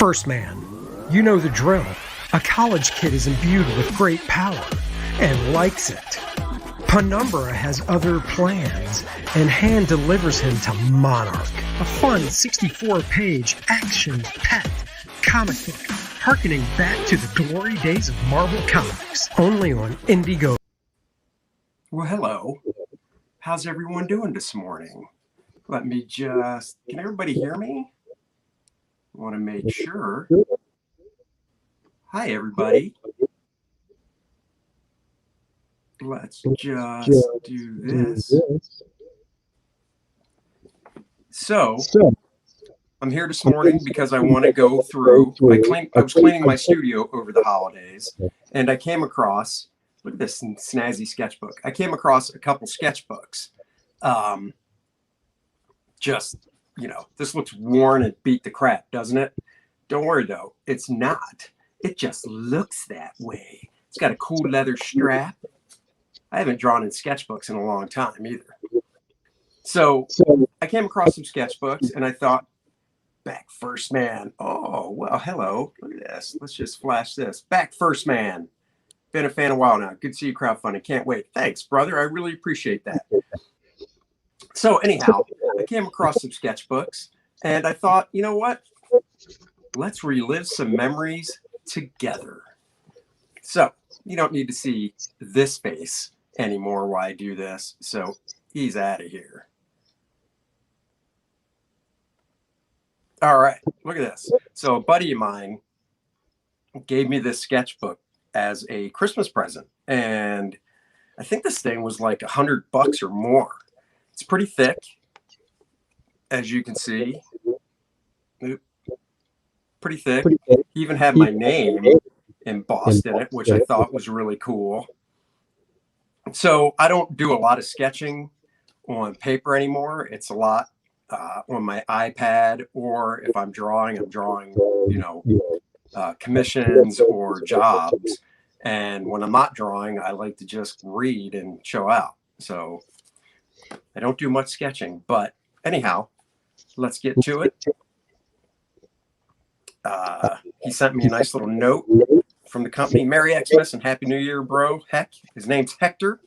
First man, you know the drill. A college kid is imbued with great power and likes it. Penumbra has other plans, and hand delivers him to Monarch, a fun 64-page action-packed comic book harkening back to the glory days of Marvel Comics, only on Indigo. Well, hello. How's everyone doing this morning? Let me just... Can everybody hear me? I want to make sure. Hi, everybody. Let's just do this. So, I'm here this morning because I want to go through... I was cleaning my studio over the holidays, and I came across... Look at this snazzy sketchbook. I came across a couple sketchbooks. This looks worn and beat to crap, doesn't it? Don't worry, though. It's not. It just looks that way. It's got a cool leather strap. I haven't drawn in sketchbooks in a long time either. So I came across some sketchbooks, and I thought, back first man. Oh, well, hello. Look at this. Let's just flash this. Back first man. Been a fan a while now. Good to see you crowdfunding. Can't wait. Thanks, brother. I really appreciate that. So anyhow, I came across some sketchbooks, and I thought, you know what? Let's relive some memories together. So you don't need to see this face anymore while I do this. So he's out of here. All right, look at this. So a buddy of mine gave me this sketchbook as a Christmas present, and I think this thing was like $100 or more. It's pretty thick, as you can see. Pretty thick. He even had my name embossed in it, which I thought was really cool. So I don't do a lot of sketching on paper anymore. It's a lot on my iPad, or if I'm drawing, commissions or jobs. And when I'm not drawing, I like to just read and show out. So I don't do much sketching, but anyhow, let's get to it. He sent me a nice little note from the company. Merry Xmas and Happy New Year, bro. Heck, his name's Hector.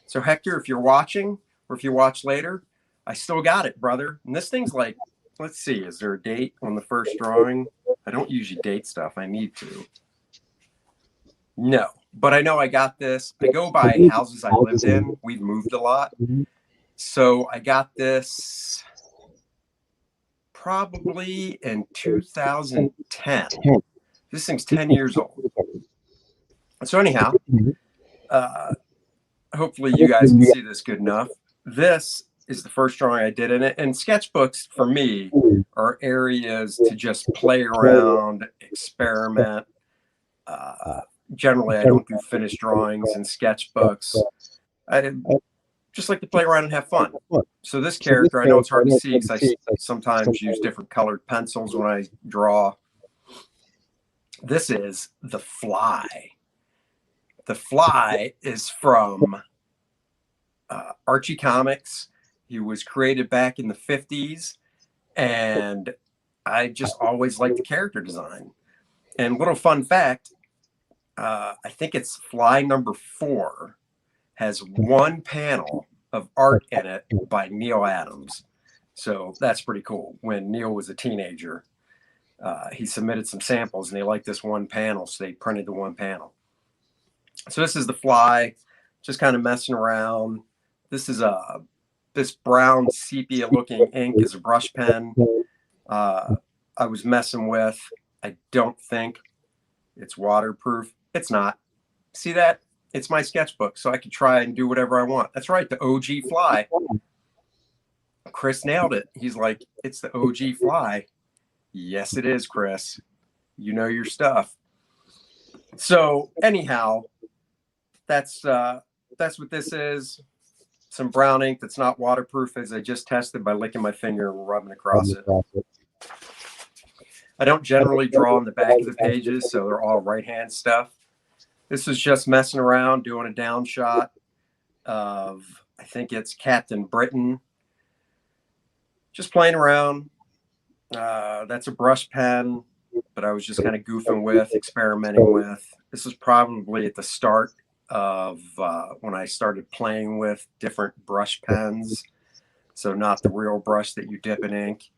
So Hector, if you're watching, or if you watch later, I still got it, brother. And this thing's like, let's see, is there a date on the first drawing? I don't usually date stuff. I need to. No, but I know I got this. I go by houses I lived in. We've moved a lot. So I got this probably in 2010. This thing's 10 years old. So anyhow, hopefully you guys can see this good enough. This is the first drawing I did in it. And sketchbooks for me are areas to just play around, experiment. Generally, I don't do finished drawings in sketchbooks. I just like to play around and have fun. So this character, I know it's hard to see because I sometimes use different colored pencils when I draw. This is the Fly. The Fly is from Archie Comics. He was created back in the 50s, and I just always liked the character design. And little fun fact, I think it's Fly number 4 has one panel of art in it by Neil Adams. So that's pretty cool. When Neil was a teenager, he submitted some samples, and they liked this one panel, so they printed the one panel. So this is the Fly, just kind of messing around. This is this brown sepia looking ink is a brush pen I was messing with. I don't think it's waterproof. It's not. See that? It's my sketchbook, so I can try and do whatever I want. That's right, the OG Fly. Chris nailed it. He's like, it's the OG Fly. Yes, it is, Chris. You know your stuff. So anyhow, that's what this is. Some brown ink that's not waterproof, as I just tested by licking my finger and rubbing across it. I don't generally draw on the back of the pages, so they're all right-hand stuff. This is just messing around, doing a down shot of, I think it's Captain Britain. Just playing around. That's a brush pen. but I was just kind of goofing with, experimenting with. This was probably at the start of when I started playing with different brush pens. So not the real brush that you dip in ink.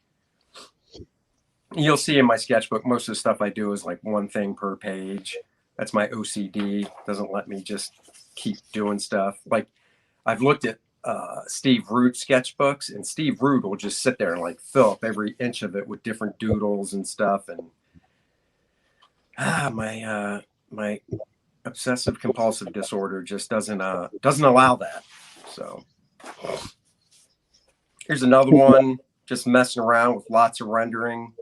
You'll see in my sketchbook, most of the stuff I do is like one thing per page. That's my OCD. Doesn't let me just keep doing stuff. Like I've looked at Steve Root sketchbooks, and Steve Root will just sit there and like fill up every inch of it with different doodles and stuff. And my obsessive compulsive disorder just doesn't allow that. So here's another one, just messing around with lots of rendering.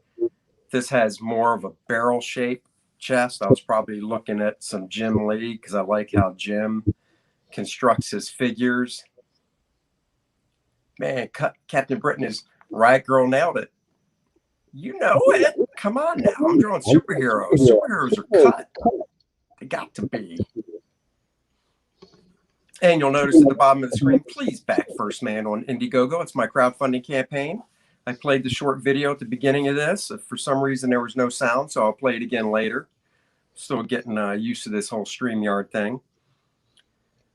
This has more of a barrel shape chest. I was probably looking at some Jim Lee because I like how Jim constructs his figures. Man, Captain Britain is Riot Girl nailed it. You know it. Come on now. I'm drawing superheroes. Superheroes are cut. They got to be. And you'll notice at the bottom of the screen, please back First Man on Indiegogo. It's my crowdfunding campaign. I played the short video at the beginning of this. For some reason, there was no sound, so I'll play it again later. Still getting used to this whole StreamYard thing.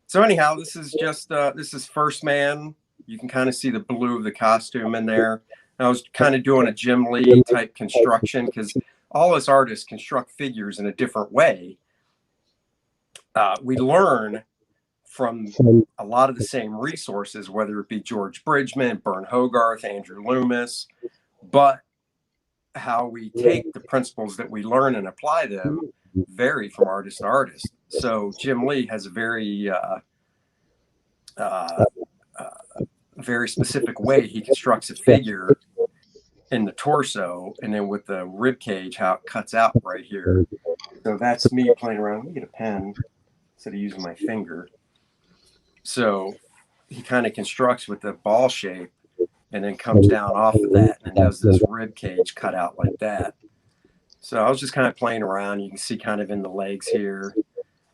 So anyhow, this is just, this is First Man. You can kind of see the blue of the costume in there. I was kind of doing a Jim Lee type construction because all us artists construct figures in a different way. We learn from a lot of the same resources, whether it be George Bridgman, Bern Hogarth, Andrew Loomis, but how we take the principles that we learn and apply them vary from artist to artist. So Jim Lee has a very, very specific way he constructs a figure in the torso, and then with the rib cage, how it cuts out right here. So that's me playing around. Let me get a pen instead of using my finger. So he kind of constructs with the ball shape and then comes down off of that and does this rib cage cut out like that. So I was just kind of playing around. You can see kind of in the legs here,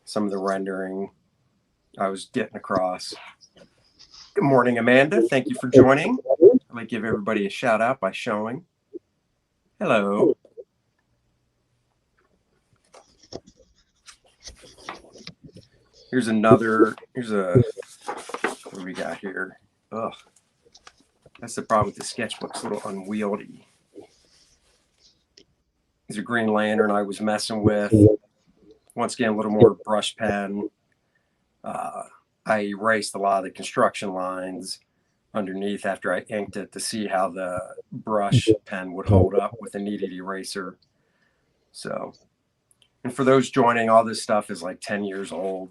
some of the rendering I was getting across. Good morning, Amanda. Thank you for joining. I'd like to give everybody a shout out by showing. Hello. Here's another, what do we got here? Ugh. That's the problem with the sketchbook. It's a little unwieldy. Here's a Green Lantern I was messing with. Once again, a little more brush pen. I erased a lot of the construction lines underneath after I inked it to see how the brush pen would hold up with a kneaded eraser. So, and for those joining, all this stuff is like 10 years old.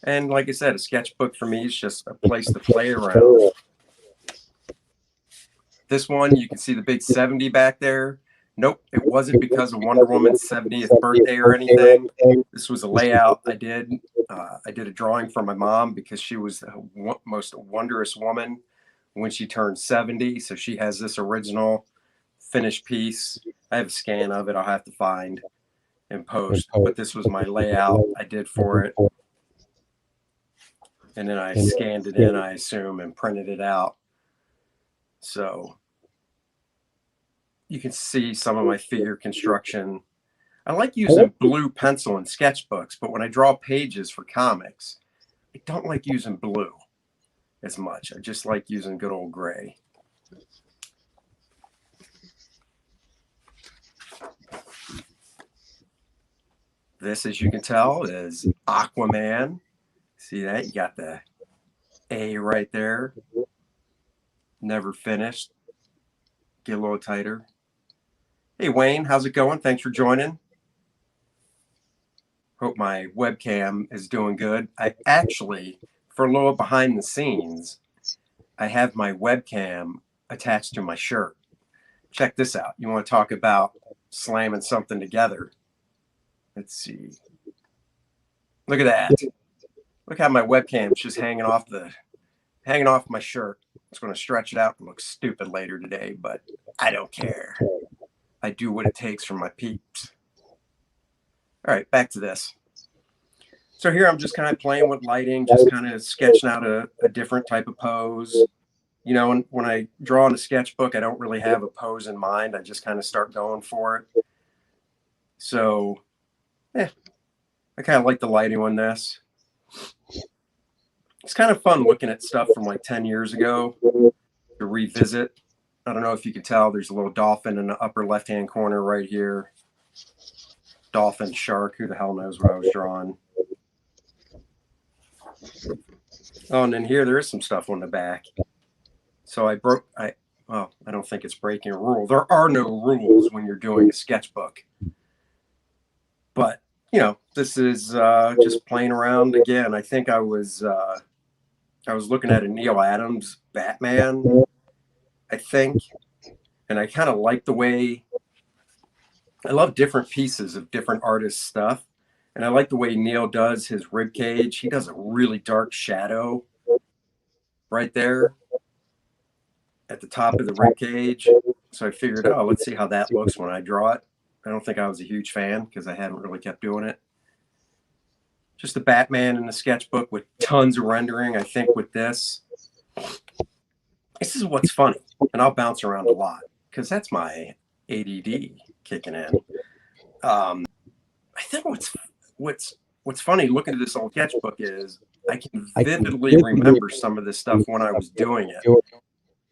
And like I said, a sketchbook for me is just a place to play around. This one, you can see the big 70 back there. Nope, it wasn't because of Wonder Woman's 70th birthday or anything. This was a layout I did. I did a drawing for my mom because she was the most wondrous woman when she turned 70. So she has this original finished piece. I have a scan of it I'll have to find and post. But this was my layout I did for it. And then I scanned it in, I assume, and printed it out. So you can see some of my figure construction. I like using blue pencil in sketchbooks, but when I draw pages for comics, I don't like using blue as much. I just like using good old gray. This, as you can tell, is Aquaman. See that? You got the A right there. Never finished. Get a little tighter. Hey, Wayne, how's it going? Thanks for joining. Hope my webcam is doing good. I actually, for a little behind the scenes, I have my webcam attached to my shirt. Check this out. You want to talk about slamming something together? Let's see. Look at that. Look how my webcam's just hanging off my shirt. It's going to stretch it out and look stupid later today, but I don't care. I do what it takes for my peeps. All right, back to this. So here I'm just kind of playing with lighting, just kind of sketching out a different type of pose. You know, when I draw in a sketchbook, I don't really have a pose in mind. I just kind of start going for it. So, I kind of like the lighting on this. It's kind of fun looking at stuff from like 10 years ago to revisit. I don't know if you can tell, there's a little dolphin in the upper left-hand corner right here. Dolphin, shark, who the hell knows what I was drawing. Oh, and then here there is some stuff on the back. So I don't think it's breaking a rule. There are no rules when you're doing a sketchbook. But, this is just playing around again. I think I was looking at a Neil Adams Batman, I think. And I kind of like the way, I love different pieces of different artists' stuff. And I like the way Neil does his rib cage. He does a really dark shadow right there at the top of the rib cage. So I figured, let's see how that looks when I draw it. I don't think I was a huge fan because I hadn't really kept doing it. Just the Batman in the sketchbook with tons of rendering. I think with this is what's funny. And I'll bounce around a lot because that's my ADD kicking in. I think what's funny looking at this old sketchbook is I can vividly remember some of this stuff when I was doing it.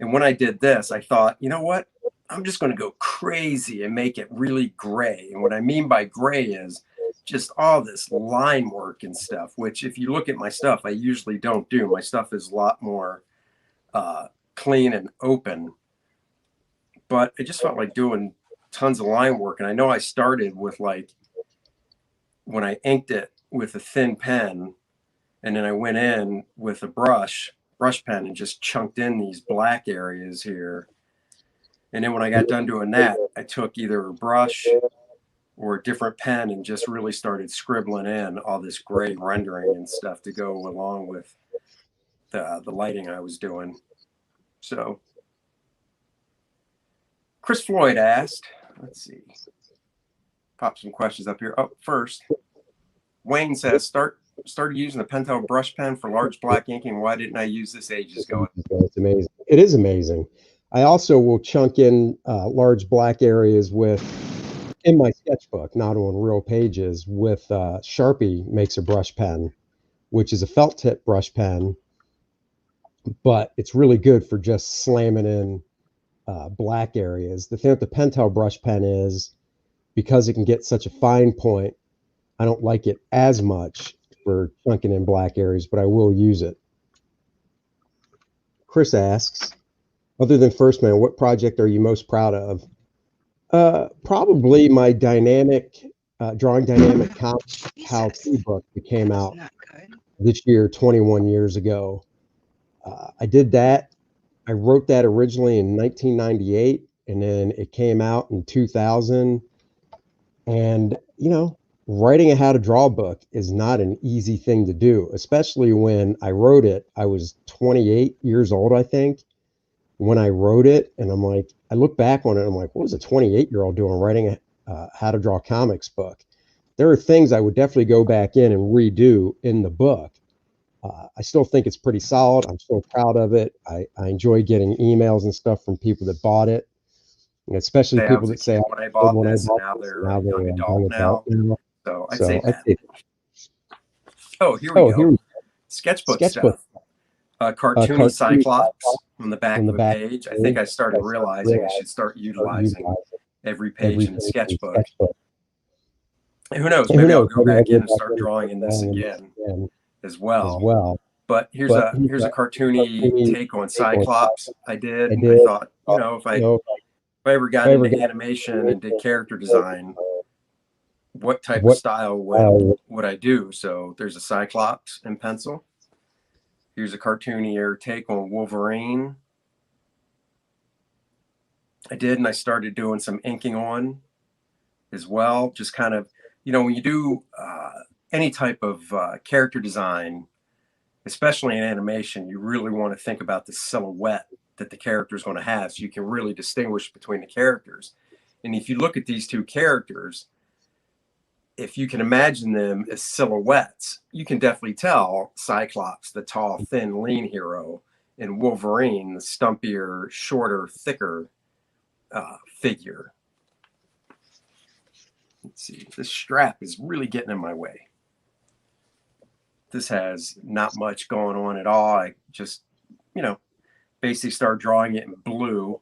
And when I did this, I thought, you know what? I'm just going to go crazy and make it really gray. And what I mean by gray is just all this line work and stuff, which if you look at my stuff, I usually don't do. My stuff is a lot more clean and open. But I just felt like doing tons of line work. And I know I started with when I inked it with a thin pen, and then I went in with a brush pen and just chunked in these black areas here. And then when I got done doing that, I took either a brush or a different pen and just really started scribbling in all this gray rendering and stuff to go along with the lighting I was doing. So Chris Floyd asked, let's see, pop some questions up here. Oh, first, Wayne says, started using the Pentel brush pen for large black inking. Why didn't I use this ages ago? It's amazing. It is amazing. I also will chunk in large black areas in my sketchbook, not on real pages, with Sharpie makes a brush pen, which is a felt tip brush pen, but it's really good for just slamming in black areas. The thing with the Pentel brush pen is because it can get such a fine point, I don't like it as much for chunking in black areas, but I will use it. Chris asks, other than First Man, what project are you most proud of? Probably my drawing dynamic comics how-to book that came out this year, 21 years ago. I did that. I wrote that originally in 1998, and then it came out in 2000. And, writing a how to draw book is not an easy thing to do, especially when I wrote it. I was 28 years old, I think, when I wrote it. And I'm like, I look back on it, I'm like, what was a 28-year-old doing writing a how to draw comics book? There are things I would definitely go back in and redo in the book. I still think it's pretty solid. I'm still proud of it. I enjoy getting emails and stuff from people that bought it, and especially people that say, when I bought this, and now they're a young adult now. So I'd say that. Oh, here we go. Sketchbook stuff. Cartoony Cyclops on the back of the page. I think I started realizing I should start utilizing every page in the sketchbook. And who knows? Maybe I'll go back in and start drawing in this again as well. But here's a cartoony take on Cyclops I did. And I thought, if I ever got into animation and did character design, what type of style would I do? So there's a Cyclops in pencil. Here's a cartoonier take on Wolverine. And I started doing some inking on as well. Just kind of, when you do any type of character design, especially in animation, you really want to think about the silhouette that the character is going to have so you can really distinguish between the characters. And if you look at these two characters, if you can imagine them as silhouettes, you can definitely tell Cyclops, the tall, thin, lean hero, and Wolverine, the stumpier, shorter, thicker figure. Let's see, this strap is really getting in my way. This has not much going on at all. I just, basically started drawing it in blue.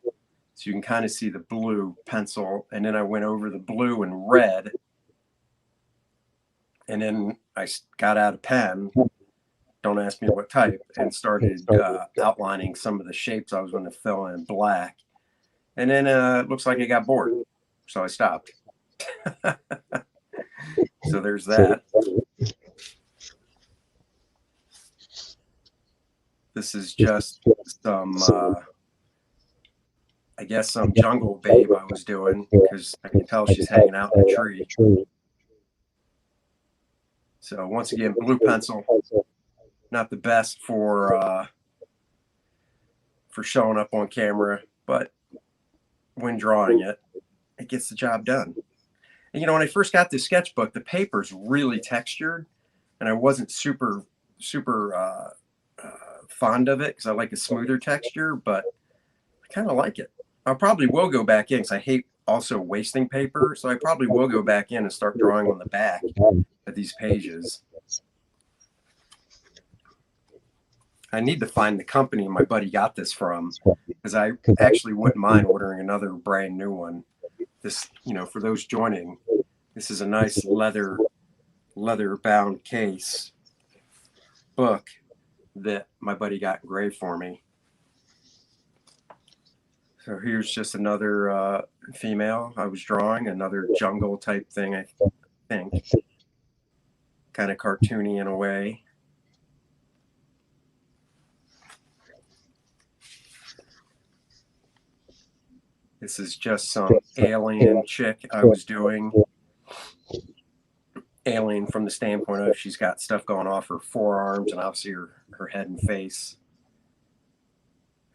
So you can kind of see the blue pencil. And then I went over the blue and red. And then I got out a pen, don't ask me what type, and started outlining some of the shapes I was going to fill in black. And then it looks like I got bored. So I stopped. So there's that. This is just some, I guess, some jungle babe I was doing, because I can tell she's hanging out in a tree. So once again, blue pencil, not the best for showing up on camera, but when drawing it, it gets the job done. And when I first got this sketchbook, the paper's really textured, and I wasn't super fond of it because I like a smoother texture, but I kind of like it. I probably will go back in because I hate also wasting paper, so I probably will go back in and start drawing on the back of these pages. I need to find the company my buddy got this from, because I actually wouldn't mind ordering another brand new one. This, for those joining, this is a nice leather bound case book that my buddy got engraved for me. So here's just another female I was drawing, another jungle type thing, I think. Kind of cartoony in a way. This is just some alien chick I was doing. Alien from the standpoint of she's got stuff going off her forearms and obviously her head and face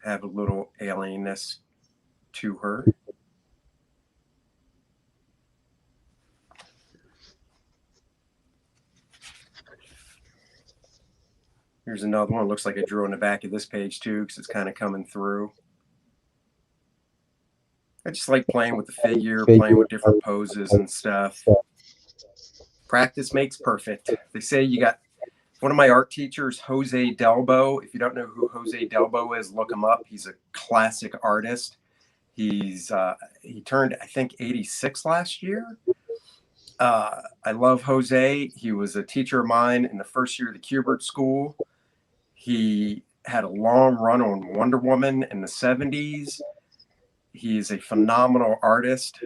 have a little alienness to her. Here's another one. Looks like I drew on the back of this page too, because it's kind of coming through. I just like playing with the figure, playing with different poses and stuff. Practice makes perfect. They say you got one of my art teachers, Jose Delbo. If you don't know who Jose Delbo is, look him up. He's a classic artist. He turned, I think, 86 last year. I love Jose. He was a teacher of mine in the first year of the Kubert School. He had a long run on Wonder Woman in the 70s. He's a phenomenal artist.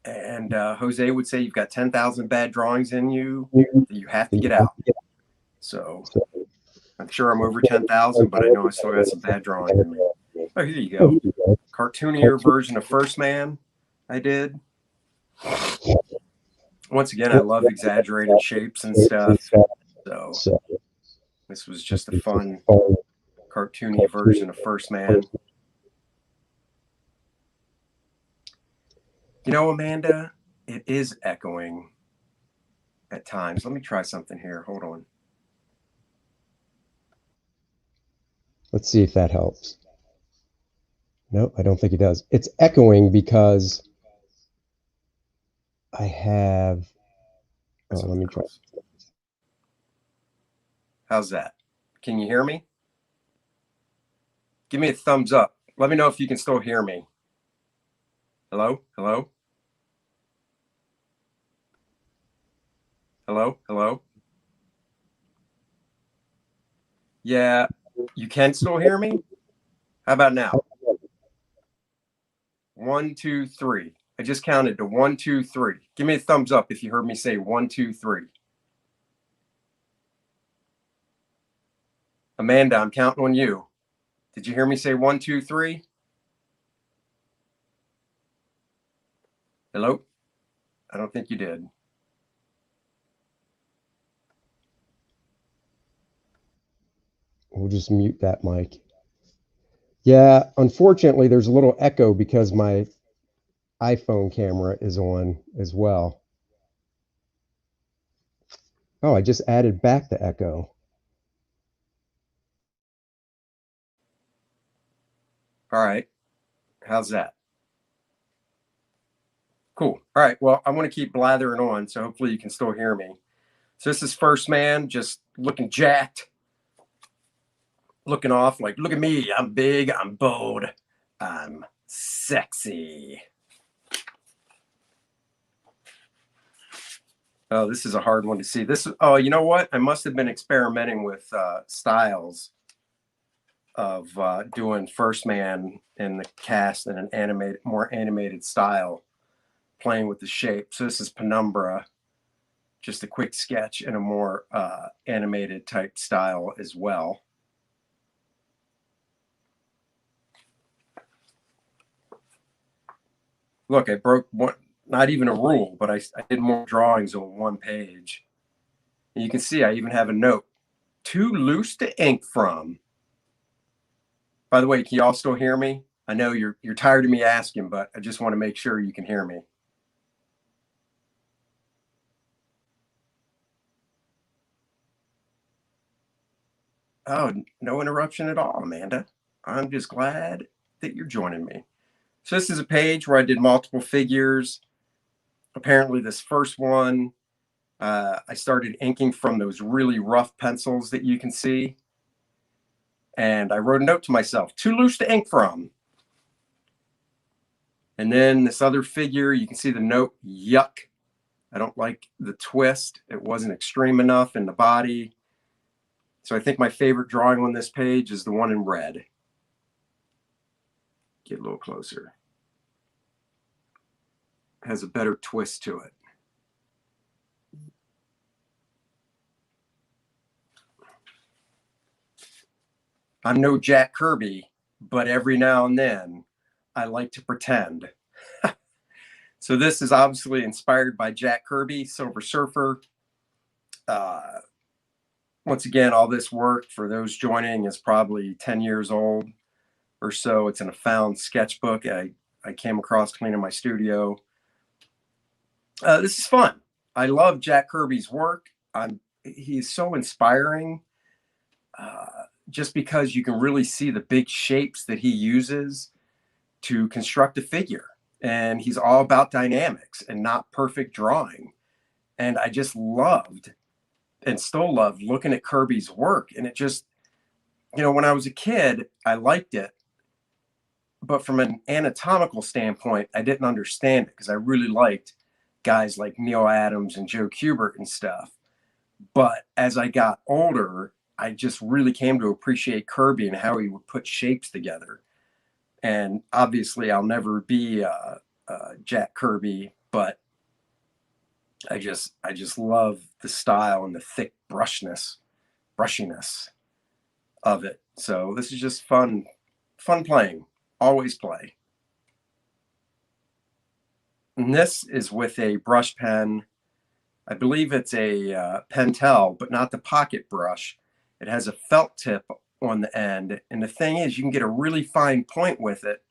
And Jose would say you've got 10,000 bad drawings in you that you have to get out. So I'm sure I'm over 10,000, but I know I still got some bad drawing in me. Oh, here you go. Cartoonier version of First Man I did. Once again, I love exaggerated shapes and stuff. So this was just a fun cartoony version of First Man. Amanda, it is echoing at times. Let me try something here. Hold on. Let's see if that helps. No, I don't think it does. It's echoing because I have. Oh, let me try. How's that? Can you hear me? Give me a thumbs up. Let me know if you can still hear me. Hello? Hello? Hello? Hello? Yeah, you can still hear me? How about now? 1, 2, 3. I just counted to 1, 2, 3. Give me a thumbs up if you heard me say 1, 2, 3. Amanda, I'm counting on you. Did you hear me say 1, 2, 3? Hello? I don't think you did. We'll just mute that mic. Yeah, unfortunately, there's a little echo because my iPhone camera is on as well. Oh, I just added back the echo. All right. How's that? Cool. All right. Well, I want to keep blathering on, so hopefully you can still hear me. So this is First Man, just looking jacked, looking off like, look at me. I'm big. I'm bold. I'm sexy. Oh, this is a hard one to see. Oh, you know what? I must have been experimenting with styles of doing First Man in the cast in an more animated style, playing with the shape. So this is Penumbra, just a quick sketch in a more animated type style as well. Look, I broke one, not even a rule, but I did more drawings on one page. And you can see I even have a note, too loose to ink from. By the way, can you all still hear me? I know you're tired of me asking, but I just want to make sure you can hear me. Oh, no interruption at all, Amanda. I'm just glad that you're joining me. So this is a page where I did multiple figures. Apparently this first one, I started inking from those really rough pencils that you can see. And I wrote a note to myself, too loose to ink from. And then this other figure, you can see the note, yuck. I don't like the twist. It wasn't extreme enough in the body. So I think my favorite drawing on this page is the one in red. Get a little closer. It has a better twist to it. I'm no Jack Kirby, but every now and then I like to pretend. So this is obviously inspired by Jack Kirby, Silver Surfer. Once again, all this work for those joining is probably 10 years old or so. It's in a found sketchbook I came across cleaning my studio. This is fun. I love Jack Kirby's work. He's so inspiring just because you can really see the big shapes that he uses to construct a figure. And he's all about dynamics and not perfect drawing. And I just loved and still love looking at Kirby's work. And it just, when I was a kid, I liked it. But from an anatomical standpoint, I didn't understand it because I really liked guys like Neil Adams and Joe Kubert and stuff. But as I got older, I just really came to appreciate Kirby and how he would put shapes together. And obviously, I'll never be Jack Kirby, but I just love the style and the thick brushiness of it. So this is just fun playing. Always play. And this is with a brush pen. I believe it's a Pentel, but not the pocket brush. It has a felt tip on the end. And the thing is, you can get a really fine point with it.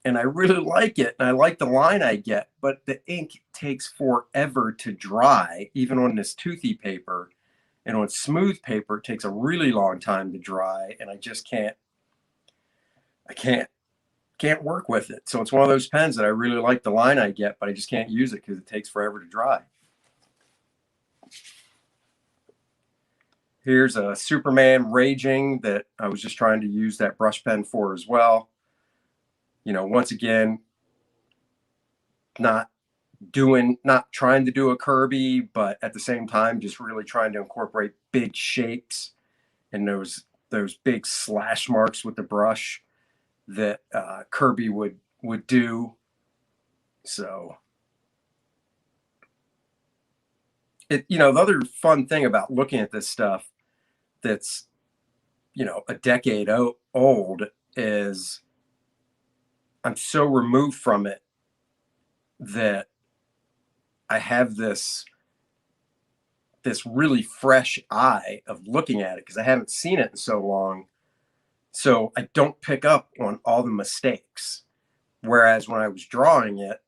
And I really like it. And I like the line I get, but the ink takes forever to dry, even on this toothy paper. And on smooth paper, it takes a really long time to dry. And I just can't work with it. So it's one of those pens that I really like the line I get, but I just can't use it because it takes forever to dry. Here's a Superman raging that I was just trying to use that brush pen for as well. Once again, not trying to do a Kirby, but at the same time, just really trying to incorporate big shapes and those big slash marks with the brush that Kirby would do. So the other fun thing about looking at this stuff that's a decade old is I'm so removed from it that I have this really fresh eye of looking at it because I haven't seen it in so long. So I don't pick up on all the mistakes. Whereas when I was drawing it,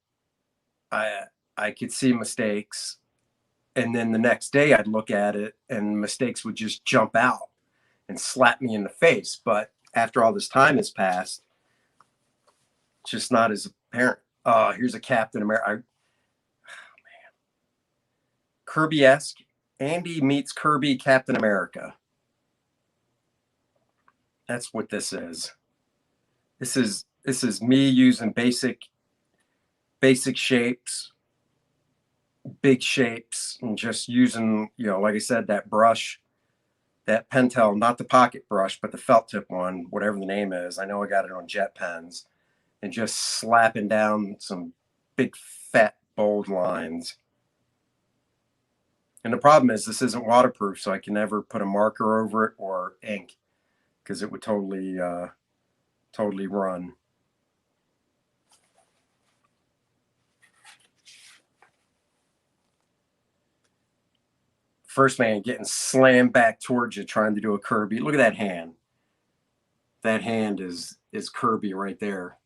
I could see mistakes. And then the next day I'd look at it and mistakes would just jump out and slap me in the face. But after all this time has passed, it's just not as apparent. Here's a Captain America. Kirby-esque. Andy meets Kirby, Captain America. That's what this is. This is me using basic shapes, big shapes, and just using, like I said, that brush, that Pentel, not the pocket brush, but the felt tip one, whatever the name is. I know I got it on jet pens, and just slapping down some big, fat, bold lines. And the problem is this isn't waterproof, so I can never put a marker over it or ink, because it would totally run. First man getting slammed back towards you, trying to do a Kirby. Look at that hand. That hand is Kirby right there.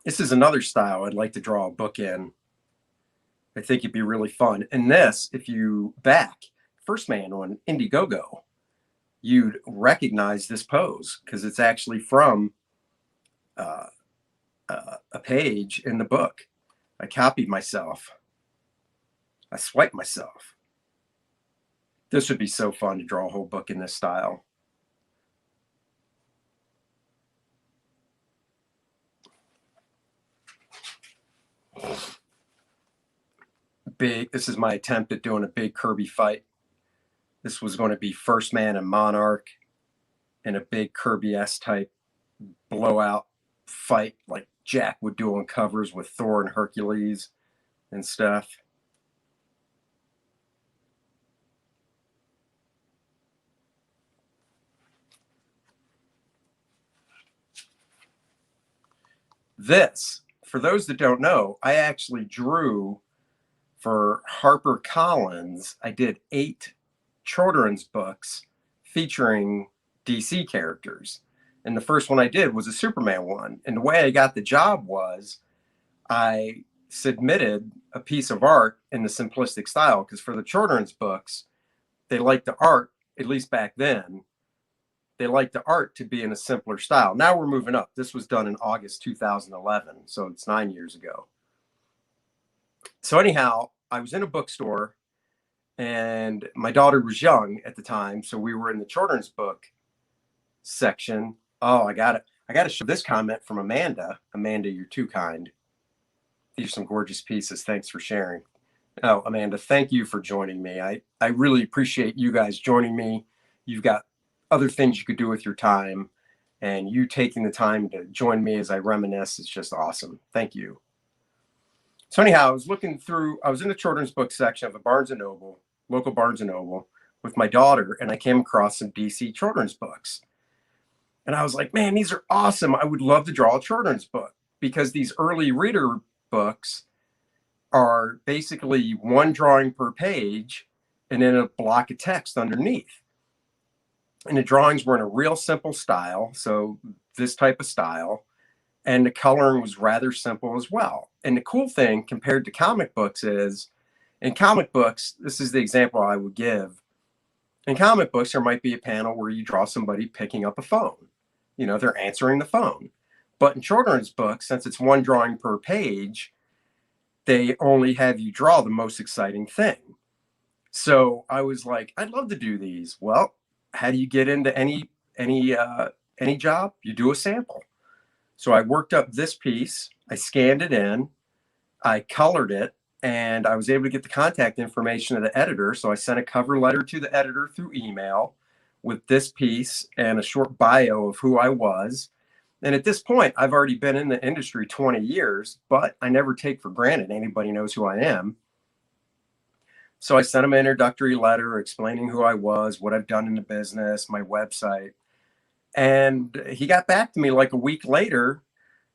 This is another style I'd like to draw a book in. I think it'd be really fun. And this, if you back First Man on Indiegogo, you'd recognize this pose because it's actually from a page in the book. I copied myself. I swiped myself. This would be so fun to draw a whole book in this style. This is my attempt at doing a big Kirby fight. This was going to be First Man and Monarch in a big Kirby-esque type blowout fight like Jack would do on covers with Thor and Hercules and stuff. This, for those that don't know, I actually drew for HarperCollins. I did 8 children's books featuring DC characters. And the first one I did was a Superman one. And the way I got the job was I submitted a piece of art in the simplistic style, because for the children's books, they liked the art, at least back then, they liked the art to be in a simpler style. Now we're moving up. This was done in August 2011, so it's 9 years ago. So anyhow, I was in a bookstore, and my daughter was young at the time, so we were in the children's book section. Oh, I got to show this comment from Amanda. Amanda, you're too kind. These are some gorgeous pieces. Thanks for sharing. Oh, Amanda, thank you for joining me. I really appreciate you guys joining me. You've got other things you could do with your time, and you taking the time to join me as I reminisce is just awesome. Thank you. So anyhow, I was in the children's book section of a Barnes & Noble, local Barnes & Noble, with my daughter, and I came across some DC children's books. And I was like, man, these are awesome. I would love to draw a children's book, because these early reader books are basically one drawing per page and then a block of text underneath. And the drawings were in a real simple style, so this type of style, and the coloring was rather simple as well. And the cool thing compared to comic books is, in comic books, this is the example I would give. In comic books, there might be a panel where you draw somebody picking up a phone. They're answering the phone. But in children's books, since it's one drawing per page, they only have you draw the most exciting thing. So I was like, I'd love to do these. Well, how do you get into any job? You do a sample. So I worked up this piece, I scanned it in, I colored it, and I was able to get the contact information of the editor. So I sent a cover letter to the editor through email with this piece and a short bio of who I was. And at this point, I've already been in the industry 20 years, but I never take for granted anybody knows who I am. So I sent him an introductory letter explaining who I was, what I've done in the business, my website. And he got back to me like a week later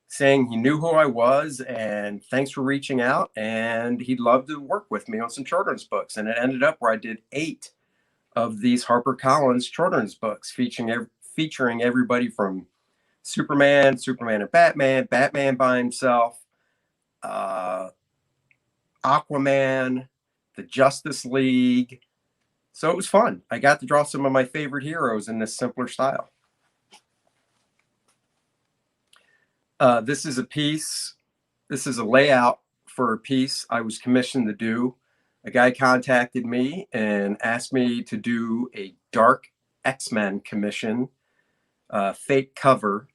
saying he knew who I was and thanks for reaching out, and he'd love to work with me on some children's books. And it ended up where I did 8 of these HarperCollins children's books featuring everybody from Superman and Batman by himself, Aquaman, the Justice League. So it was fun. I got to draw some of my favorite heroes in this simpler style. This is a piece. This is a layout for a piece I was commissioned to do. A guy contacted me and asked me to do a dark X-Men commission, fake cover.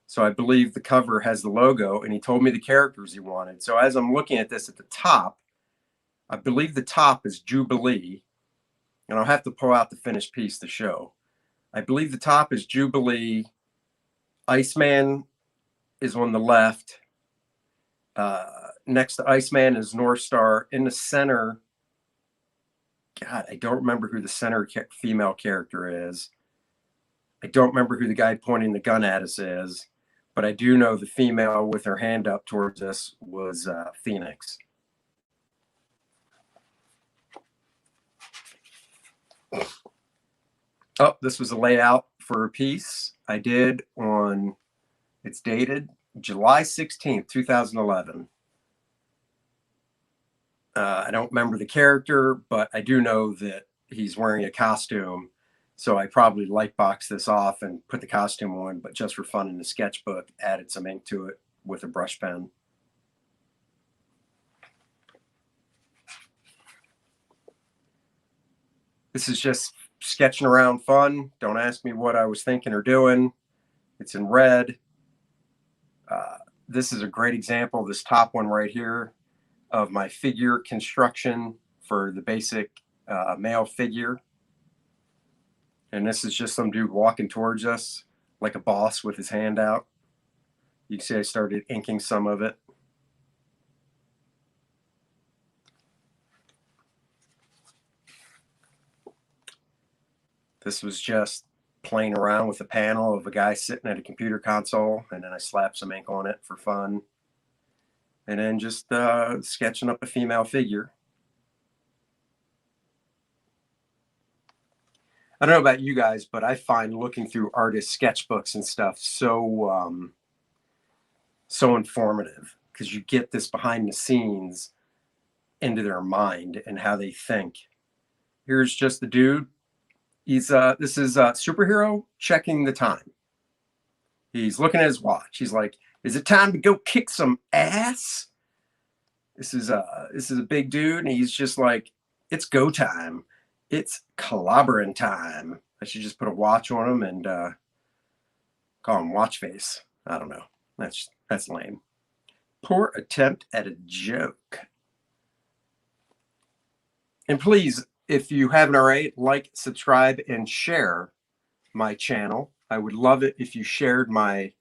So I believe the cover has the logo, and he told me the characters he wanted. So as I'm looking at this at the top, I believe the top is Jubilee, and I'll have to pull out the finished piece to show. I believe the top is Jubilee. Iceman is on the left. Next to Iceman is North Star. In the center, God, I don't remember who the center female character is. I don't remember who the guy pointing the gun at us is, but I do know the female with her hand up towards us was Phoenix. Oh, this was a layout for a piece I did on, it's dated July 16th, 2011. I don't remember the character, but I do know that he's wearing a costume. So I probably lightboxed this off and put the costume on, but just for fun in the sketchbook, added some ink to it with a brush pen. This is just sketching around fun. Don't ask me what I was thinking or doing. It's in red. This is a great example, this top one right here, of my figure construction for the basic male figure. And this is just some dude walking towards us like a boss with his hand out. You can see I started inking some of it. This was just playing around with a panel of a guy sitting at a computer console, and then I slapped some ink on it for fun. And then just sketching up a female figure. I don't know about you guys, but I find looking through artists' sketchbooks and stuff so informative, because you get this behind the scenes into their mind and how they think. Here's just the dude. This is a superhero checking the time. He's looking at his watch. He's like, "Is it time to go kick some ass?" This is a big dude, and he's just like, "It's go time. It's clobbering time." I should just put a watch on him and call him Watch Face. I don't know. That's lame. Poor attempt at a joke. And please, if you haven't already, like, subscribe, and share my channel. I would love it if you shared my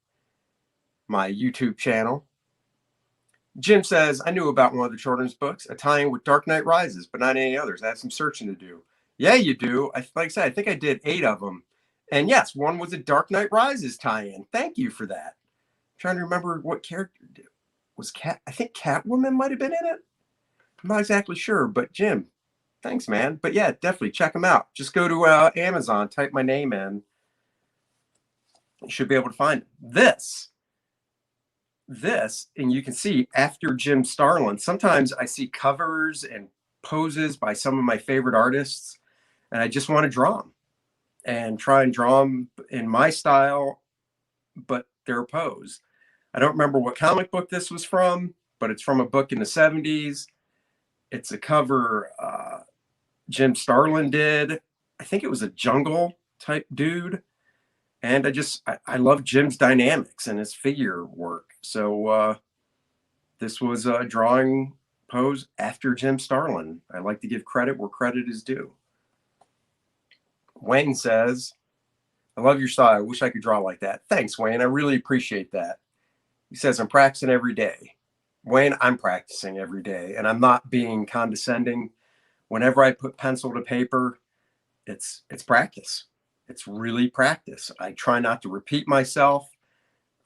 YouTube channel. Jim says, I knew about one of the children's books, a tie-in with Dark Knight Rises, but not any others. I had some searching to do. Yeah, you do. Like I said, I think I did 8 of them. And yes, one was a Dark Knight Rises tie-in. Thank you for that. I'm trying to remember what character was I think Catwoman might have been in it. I'm not exactly sure, but Jim, thanks, man. But yeah, definitely check them out. Just go to Amazon, type my name in. You should be able to find this, and you can see after Jim Starlin. Sometimes I see covers and poses by some of my favorite artists, and I just want to draw them and try and draw them in my style, but they're a pose. I don't remember what comic book this was from, but it's from a book in the 70s. It's a cover Jim Starlin did. I think it was a jungle type dude. And I love Jim's dynamics and his figure work. So this was a drawing pose after Jim Starlin. I like to give credit where credit is due. Wayne says, I love your style. I wish I could draw like that. Thanks, Wayne. I really appreciate that. He says, I'm practicing every day. Wayne, I'm practicing every day, and I'm not being condescending. Whenever I put pencil to paper, it's practice. It's really practice. I try not to repeat myself.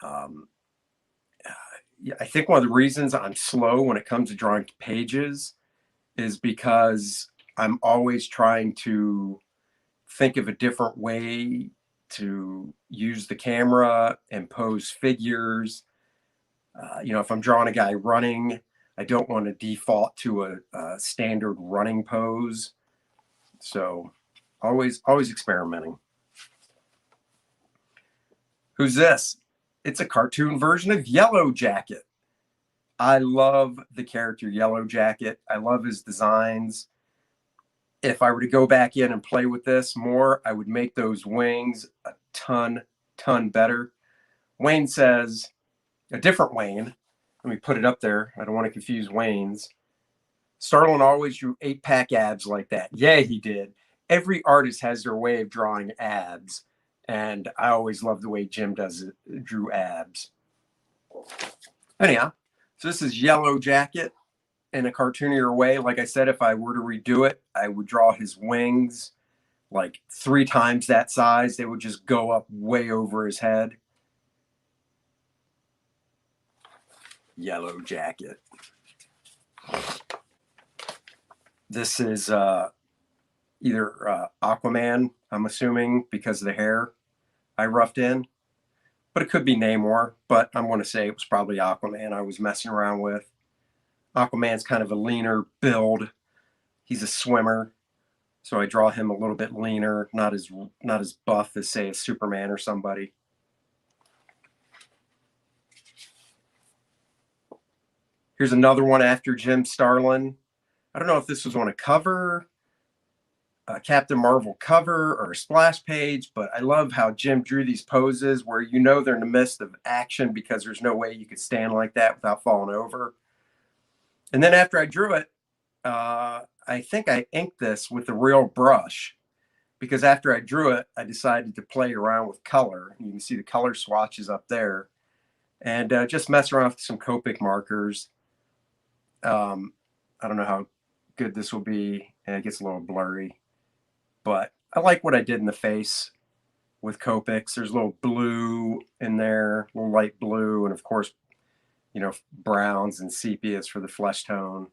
I think one of the reasons I'm slow when it comes to drawing pages is because I'm always trying to think of a different way to use the camera and pose figures. If I'm drawing a guy running, I don't want to default to a standard running pose. So always experimenting. Who's this? it's a cartoon version of Yellow Jacket. I love the character Yellow Jacket. I love his designs. If I were to go back in and play with this more, I would make those wings a ton better. Wayne says, a different Wayne, let me put it up there. I don't want to confuse Wayne's. Starlin always drew 8-pack abs like that. Yeah, he did. Every artist has their way of drawing abs. And I always love the way Jim drew abs. Anyhow, so this is Yellow Jacket in a cartoonier way. Like I said, if I were to redo it, I would draw his wings like 3 times that size. They would just go up way over his head. Yellow Jacket. This is either Aquaman, I'm assuming, because of the hair I roughed in. But it could be Namor, but I'm going to say it was probably Aquaman I was messing around with. Aquaman's kind of a leaner build. He's a swimmer, so I draw him a little bit leaner, not as buff as, say, a Superman or somebody. Here's another one after Jim Starlin. I don't know if this was on a cover, a Captain Marvel cover, or a splash page, but I love how Jim drew these poses where you know they're in the midst of action because there's no way you could stand like that without falling over. And then after I drew it, I think I inked this with a real brush, because after I drew it, I decided to play around with color. You can see the color swatches up there, and just mess around with some Copic markers. I don't know how good this will be, and it gets a little blurry, but I like what I did in the face with Copics. There's a little blue in there, a little light blue, and of course, you know, browns and sepias for the flesh tone.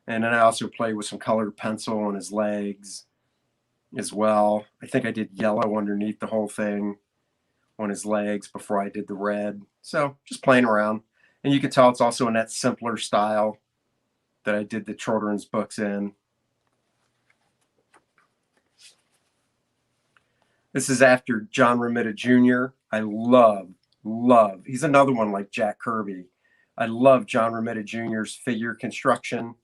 And then I also played with some colored pencil on his legs as well. I think I did yellow underneath the whole thing on his legs before I did the red. So just playing around. And you can tell it's also in that simpler style that I did the children's books in. This is after John Romita Jr. I love, he's another one like Jack Kirby. I love John Romita Jr.'s figure construction.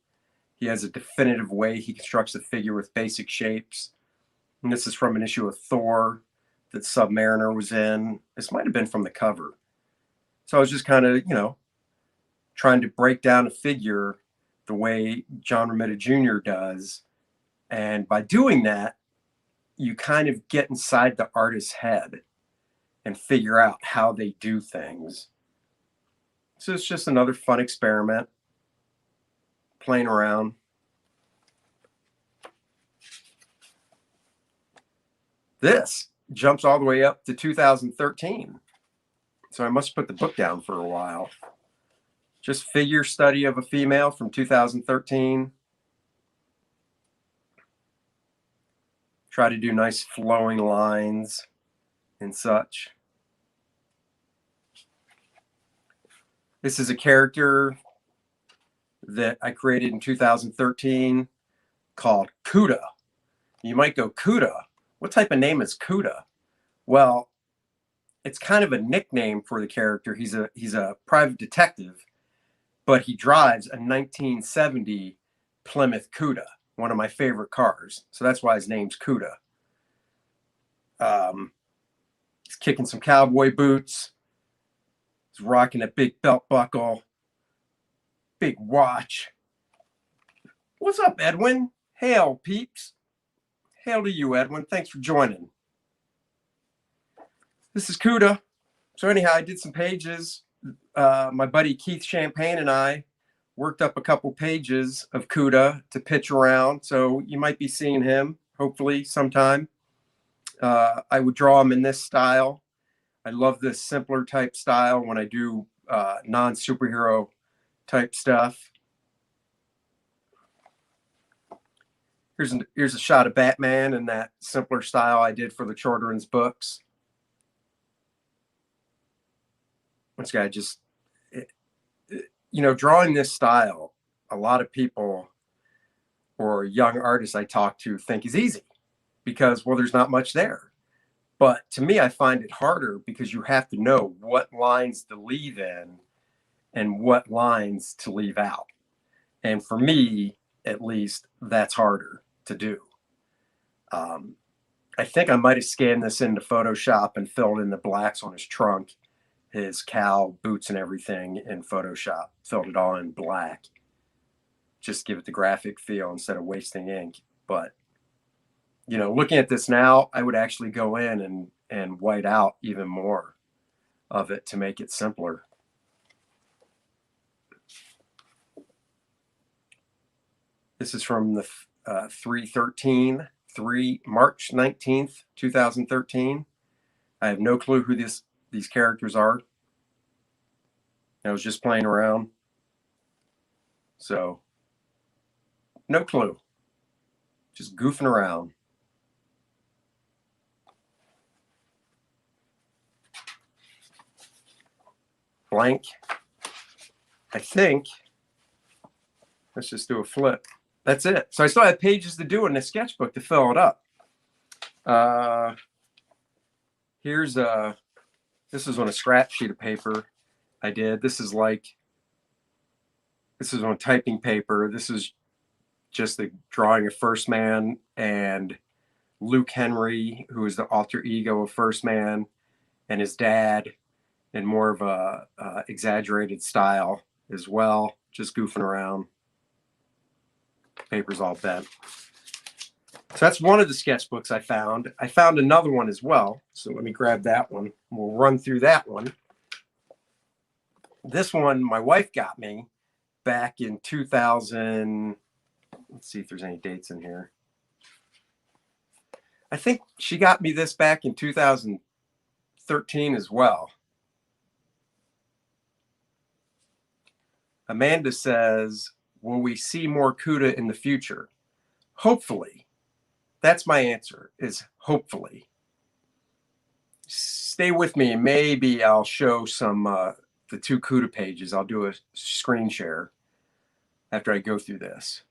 He has a definitive way he constructs a figure with basic shapes. And this is from an issue of Thor that Submariner was in. This might have been from the cover. So I was just kind of, you know, trying to break down a figure the way John Romita Jr. does. And by doing that, you kind of get inside the artist's head and figure out how they do things. So it's just another fun experiment, playing around. This jumps all the way up to 2013. So I must put the book down for a while. Just figure study of a female from 2013. Try to do nice flowing lines and such. This is a character that I created in 2013 called Cuda. You might go, Cuda? What type of name is Cuda? Well, it's kind of a nickname for the character. He's a private detective, but he drives a 1970 Plymouth Cuda, one of my favorite cars. So that's why his name's Cuda. He's kicking some cowboy boots. He's rocking a big belt buckle, big watch. What's up, Edwin? Hail, peeps. Hail to you, Edwin. Thanks for joining. This is Cuda. So anyhow, I did some pages. My buddy Keith Champagne and I worked up a couple pages of Cuda to pitch around. So you might be seeing him, hopefully, sometime. I would draw him in this style. I love this simpler type style when I do non-superhero type stuff. Here's a shot of Batman in that simpler style I did for the children's books. Once again, you know, drawing this style, a lot of people or young artists I talk to think is easy because, well, there's not much there. But to me, I find it harder because you have to know what lines to leave in and what lines to leave out. And for me, at least, that's harder to do. I think I might have scanned this into Photoshop and filled in the blacks on his trunk, his cowl, boots, and everything in Photoshop. Filled it all in black. Just give it the graphic feel instead of wasting ink. But, you know, looking at this now, I would actually go in and white out even more of it to make it simpler. This is from the 3/13, March 19th, 2013. I have no clue who these characters are. I was just playing around. So, no clue. Just goofing around. Blank. I think. Let's just do a flip. That's it. So I still have pages to do in the sketchbook to fill it up. This is on a scrap sheet of paper I did. This is on typing paper. This is just the drawing of First Man and Luke Henry, who is the alter ego of First Man, and his dad in more of a exaggerated style as well, just goofing around. Paper's all bent. So that's one of the sketchbooks I found. I found another one as well. So let me grab that one. We'll run through that one. This one my wife got me back in 2000. Let's see if there's any dates in here. I think she got me this back in 2013 as well. Amanda says, will we see more Cuda in the future? Hopefully. That's my answer, is hopefully. Stay with me and maybe I'll show some the 2 Cuda pages. I'll do a screen share after I go through this.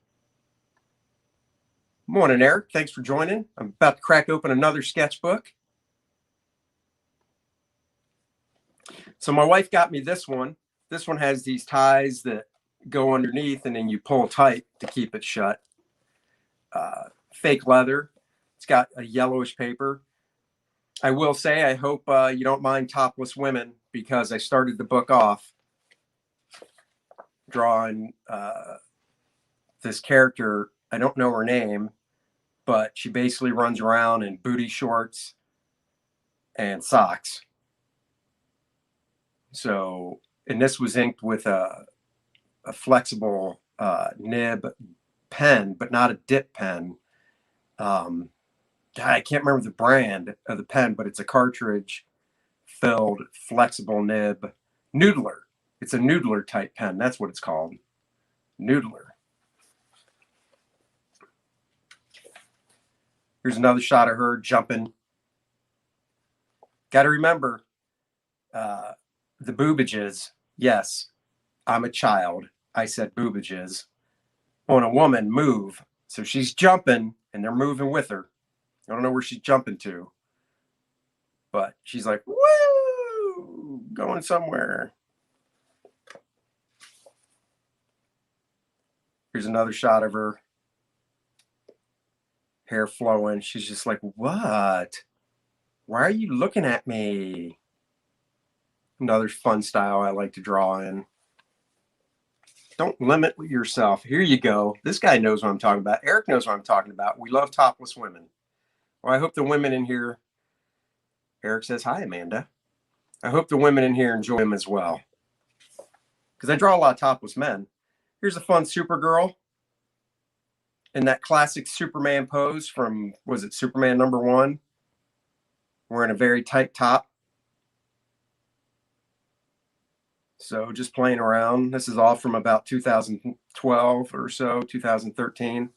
Morning, Eric. Thanks for joining. I'm about to crack open another sketchbook. So my wife got me this one. This one has these ties that go underneath and then you pull tight to keep it shut. Fake leather. It's got a yellowish paper. I will say, I hope you don't mind topless women, because I started the book off drawing this character. I don't know her name, but she basically runs around in booty shorts and socks. So, and this was inked with a flexible nib pen, but not a dip pen. God, I can't remember the brand of the pen, but it's a cartridge filled flexible nib noodler. It's a noodler type pen. That's what it's called. Noodler. Here's another shot of her jumping. Got to remember the boobages. Yes, I'm a child. I said boobages. On a woman, move. So she's jumping and they're moving with her. I don't know where she's jumping to, but she's like, woo, going somewhere. Here's another shot of her. Hair flowing. She's just like, what? Why are you looking at me? Another fun style I like to draw in. Don't limit yourself. Here you go. This guy knows what I'm talking about. Eric knows what I'm talking about. We love topless women. Well, I hope the women in here, Eric says, hi, Amanda. I hope the women in here enjoy them as well, because I draw a lot of topless men. Here's a fun Supergirl in that classic Superman pose from, was it Superman #1? Wearing a very tight top. So just playing around. This is all from about 2012 or so, 2013.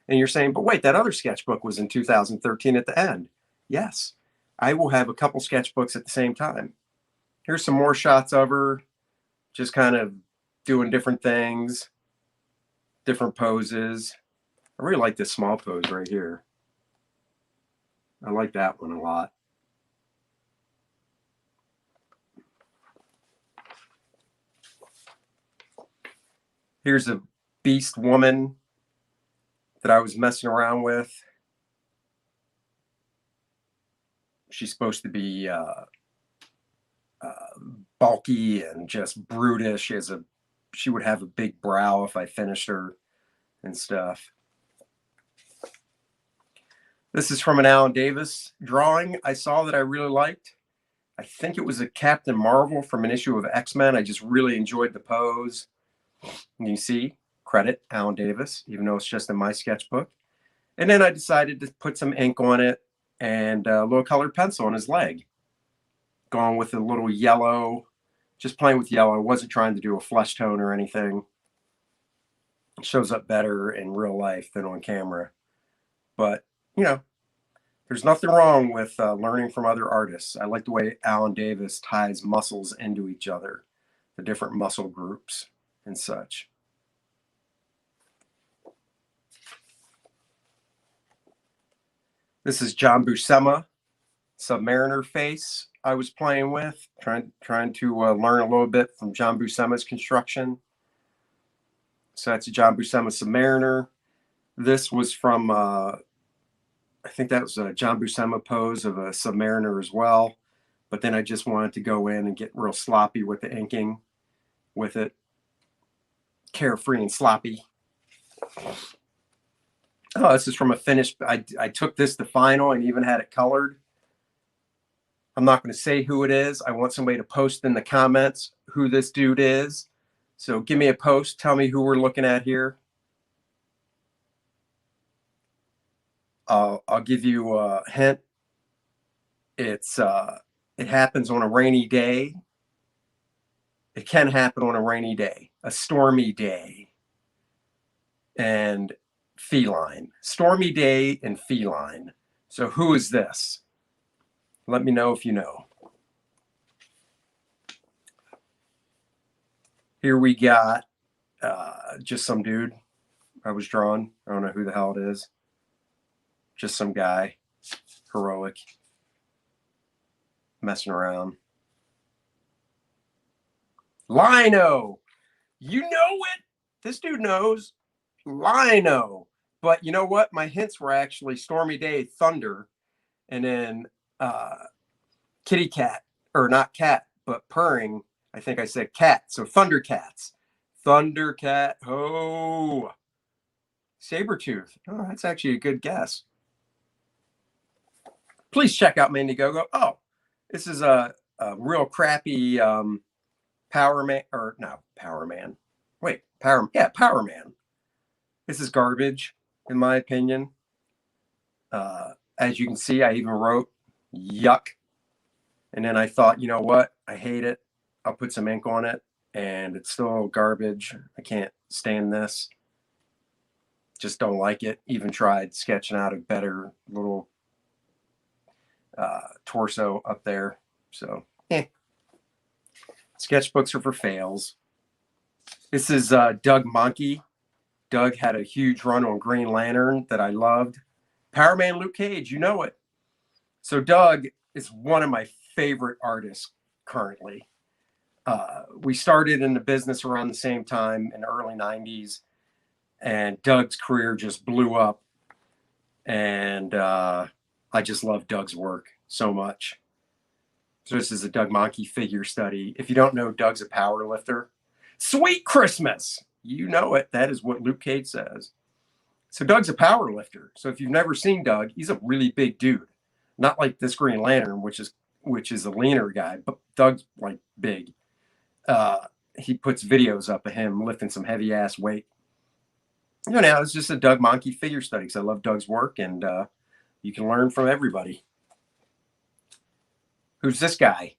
And you're saying, but wait, that other sketchbook was in 2013 at the end. Yes, I will have a couple sketchbooks at the same time. Here's some more shots of her, just kind of doing different things, different poses. I really like this small pose right here. I like that one a lot. Here's a beast woman that I was messing around with. She's supposed to be bulky and just brutish. She would have a big brow if I finished her and stuff. This is from an Alan Davis drawing I saw that I really liked. I think it was a Captain Marvel from an issue of X-Men. I just really enjoyed the pose. And you see, credit Alan Davis, even though it's just in my sketchbook. And then I decided to put some ink on it and a little colored pencil on his leg. Going with a little yellow, just playing with yellow. I wasn't trying to do a flesh tone or anything. It shows up better in real life than on camera. But, you know, there's nothing wrong with learning from other artists. I like the way Alan Davis ties muscles into each other, the different muscle groups and such. This is John Buscema, Submariner face I was playing with, trying to learn a little bit from John Buscema's construction. So that's a John Buscema Submariner. This was from, I think that was a John Buscema pose of a Submariner as well. But then I just wanted to go in and get real sloppy with the inking with it. Carefree and sloppy. Oh, this is from a finished. I took this to final and even had it colored. I'm not going to say who it is. I want somebody to post in the comments who this dude is. So give me a post. Tell me who we're looking at here. I'll give you a hint. It happens on a rainy day. It can happen on a rainy day, a stormy day, and feline. Stormy day and feline. So who is this? Let me know if you know. Here we got just some dude I was drawing. I don't know who the hell it is. Just some guy, heroic, messing around. Lino, you know it. This dude knows. Lino. But you know what? My hints were actually stormy day, thunder, and then kitty cat, or not cat, but purring. I think I said cat. So Thundercats. Thundercat. Oh. Sabretooth. Oh, that's actually a good guess. Please check out Mandiegogo. Oh, this is a real crappy Power Man, or no, Power Man. Wait, Power Man. This is garbage, in my opinion. As you can see, I even wrote yuck. And then I thought, you know what? I hate it. I'll put some ink on it, and it's still garbage. I can't stand this. Just don't like it. Even tried sketching out a better little torso up there. So, sketchbooks are for fails. This is Doug Monkey. Doug had a huge run on Green Lantern that I loved. Power Man Luke Cage, you know it. So Doug is one of my favorite artists currently. We started in the business around the same time in the early 90s, and Doug's career just blew up. And I just love Doug's work so much. So this is a Doug Monkey figure study. If you don't know, Doug's a power lifter. Sweet Christmas. You know it. That is what Luke Cage says. So Doug's a power lifter. So if you've never seen Doug, he's a really big dude. Not like this Green Lantern, which is a leaner guy, but Doug's like big. He puts videos up of him lifting some heavy ass weight. You know, it's just a Doug Monkey figure study because I love Doug's work, and you can learn from everybody. Who's this guy?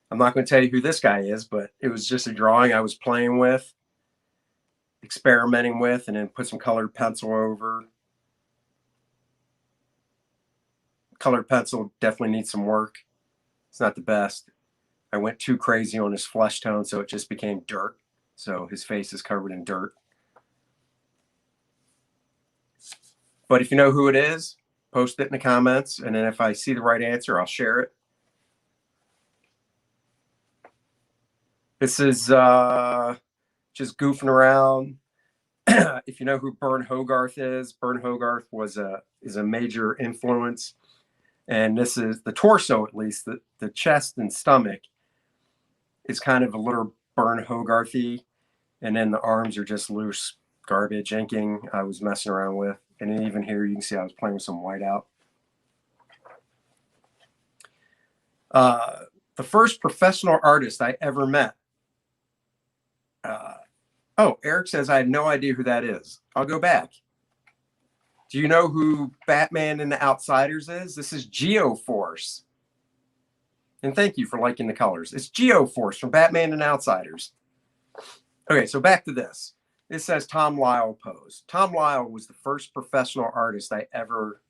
I'm not going to tell you who this guy is, but it was just a drawing I was playing with, experimenting with, and then put some colored pencil over. Colored pencil definitely needs some work. It's not the best. I went too crazy on his flesh tone, so it just became dirt. So his face is covered in dirt. But if you know who it is, post it in the comments, and then if I see the right answer, I'll share it. This is just goofing around. If you know who Bern Hogarth is, Bern Hogarth is a major influence. And this is the torso, at least, the chest and stomach is kind of a little Bern Hogarthy. And then the arms are just loose garbage inking I was messing around with. And then even here, you can see I was playing with some whiteout. The first professional artist I ever met. Oh, Eric says, I have no idea who that is. I'll go back. Do you know who Batman and the Outsiders is? This is Geoforce. And thank you for liking the colors. It's Geoforce from Batman and Outsiders. Okay, so back to this. It says Tom Lyle pose. Tom Lyle was the first professional artist I ever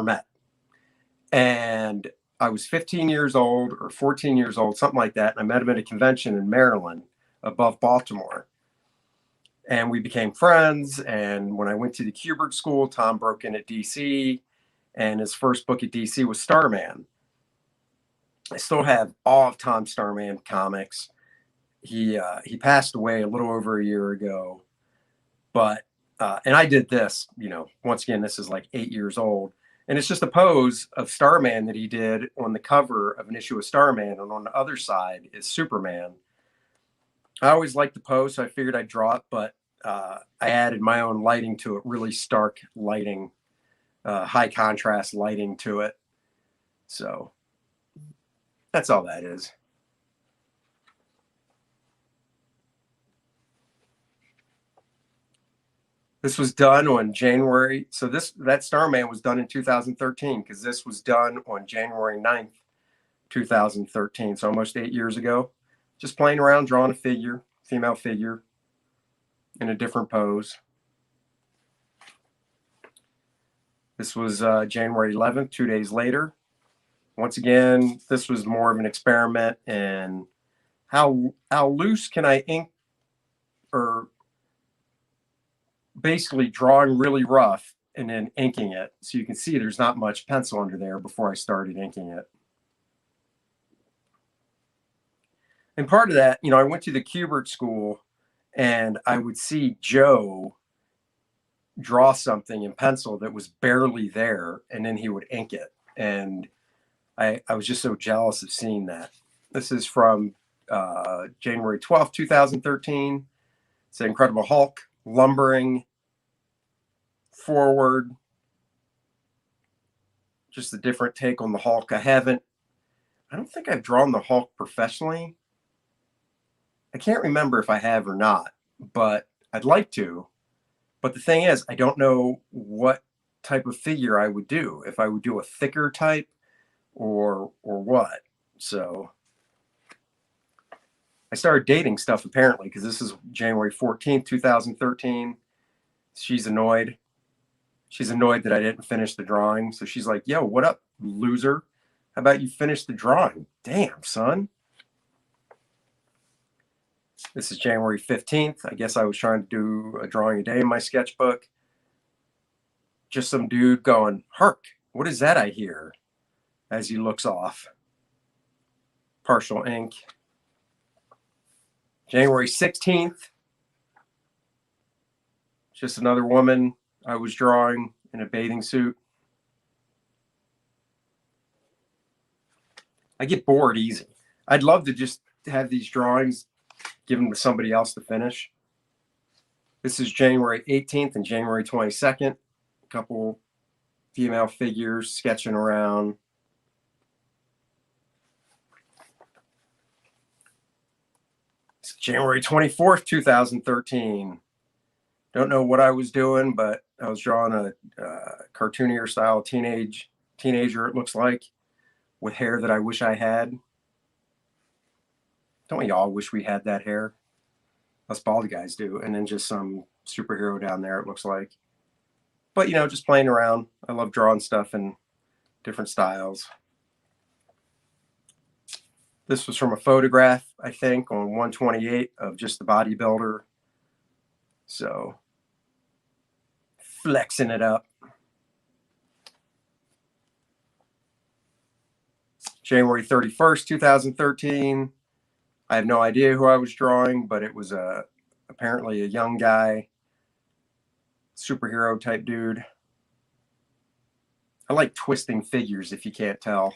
met. And I was 15 years old or 14 years old, something like that. And I met him at a convention in Maryland above Baltimore. And we became friends. And when I went to the Kubert School, Tom broke in at DC. And his first book at DC was Starman. I still have all of Tom Starman comics. He passed away a little over a year ago. But, and I did this, you know, once again, this is like 8 years old. And it's just a pose of Starman that he did on the cover of an issue of Starman. And on the other side is Superman. I always liked the pose, so I figured I'd draw it, but I added my own lighting to it, really stark lighting, high contrast lighting to it. So that's all that is. This was done on January. So that Starman was done in 2013 because this was done on January 9th, 2013. So almost 8 years ago. Just playing around, drawing a figure, female figure in a different pose. This was January 11th, 2 days later. Once again, this was more of an experiment in how loose can I ink, or basically drawing really rough and then inking it. So you can see there's not much pencil under there before I started inking it. And part of that, you know, I went to the Kubert School and I would see Joe draw something in pencil that was barely there, and then he would ink it. And I was just so jealous of seeing that. This is from January 12th, 2013. It's an Incredible Hulk, lumbering forward. Just a different take on the Hulk. I don't think I've drawn the Hulk professionally. I can't remember if I have or not, but I'd like to. But the thing is, I don't know what type of figure I would do, if I would do a thicker type or what. So I started dating stuff apparently, because this is January 14th, 2013. She's annoyed. She's annoyed that I didn't finish the drawing. So she's like, yo, what up, loser? How about you finish the drawing? Damn, son. This is January 15th. I guess I was trying to do a drawing a day in my sketchbook. Just some dude going, hark, what is that I hear? As he looks off. Partial ink. January 16th. Just another woman I was drawing in a bathing suit. I get bored easy. I'd love to just have these drawings given to somebody else to finish. This is January 18th and January 22nd. A couple female figures sketching around. It's January 24th, 2013. Don't know what I was doing, but I was drawing a cartoonier style teenager, it looks like, with hair that I wish I had. Don't we all wish we had that hair? Us bald guys do. And then just some superhero down there, it looks like. But, you know, just playing around. I love drawing stuff in different styles. This was from a photograph, I think, on 128 of just the bodybuilder. So, flexing it up. January 31st, 2013. I have no idea who I was drawing, but it was apparently a young guy, superhero type dude. I like twisting figures, if you can't tell.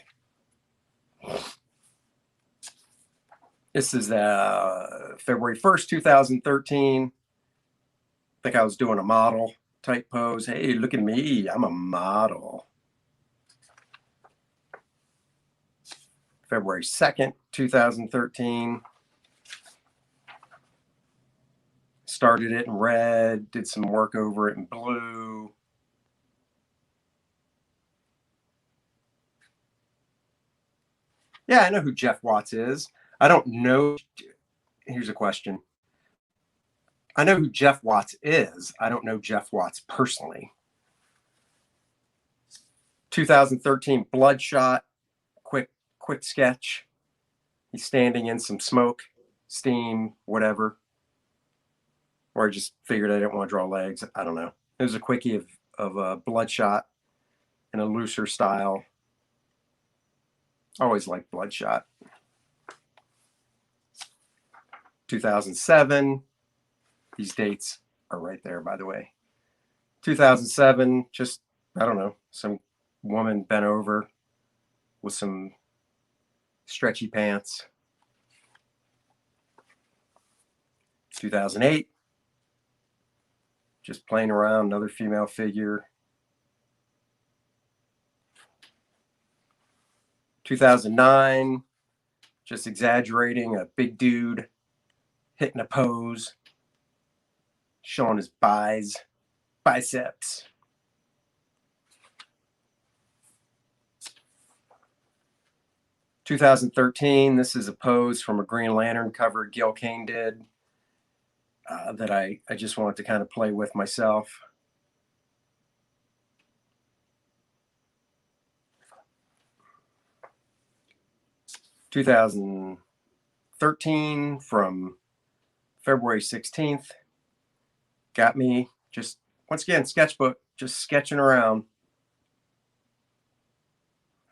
This is February 1st, 2013. I think I was doing a model type pose. Hey, look at me. I'm a model. February 2nd, 2013. Started it in red, did some work over it in blue. Yeah, I know who Jeff Watts is. I don't know. Here's a question. I know who Jeff Watts is. I don't know Jeff Watts personally. 2013 Bloodshot, quick sketch. He's standing in some smoke, steam, whatever. Or I just figured I didn't want to draw legs. I don't know. It was a quickie of Bloodshot in a looser style. Always liked Bloodshot. 2007. These dates are right there, by the way. 2007, just, I don't know, some woman bent over with some stretchy pants. 2008, just playing around, another female figure. 2009, just exaggerating, a big dude hitting a pose, showing his biceps. 2013, this is a pose from a Green Lantern cover Gil Kane did that I just wanted to kind of play with myself. (2013) from February 16th. Got me just, once again, sketchbook, just sketching around.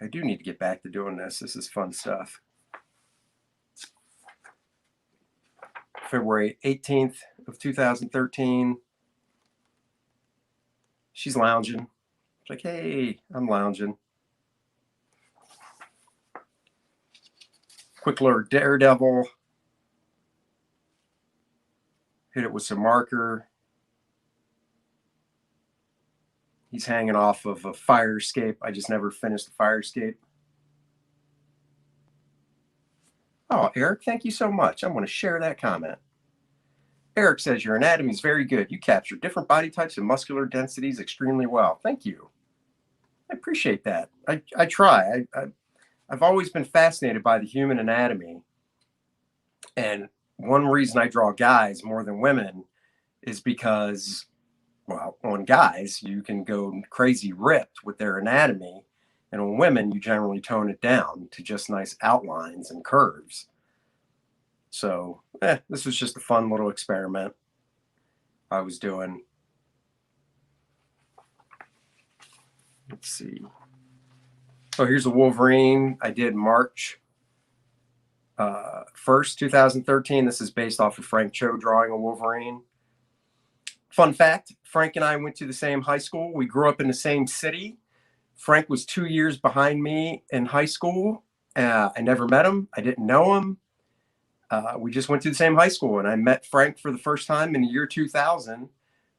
I do need to get back to doing this. This is fun stuff. February 18th of 2013. She's lounging. She's like, hey, I'm lounging. Quick little Daredevil. Hit it with some marker. He's hanging off of a fire escape. I just never finished the fire escape. Oh, Eric, thank you so much. I'm going to share that comment. Eric says, your anatomy is very good. You capture different body types and muscular densities extremely well. Thank you. I appreciate that. I try. I've always been fascinated by the human anatomy. And one reason I draw guys more than women is because, well, on guys, you can go crazy ripped with their anatomy. And on women, you generally tone it down to just nice outlines and curves. So this was just a fun little experiment I was doing. Let's see. Oh, here's a Wolverine. I did March 1st, 2013. This is based off of Frank Cho drawing a Wolverine. Fun fact, Frank and I went to the same high school. We grew up in the same city. Frank was 2 years behind me in high school. I never met him. I didn't know him. We just went to the same high school, and I met Frank for the first time in the year 2000,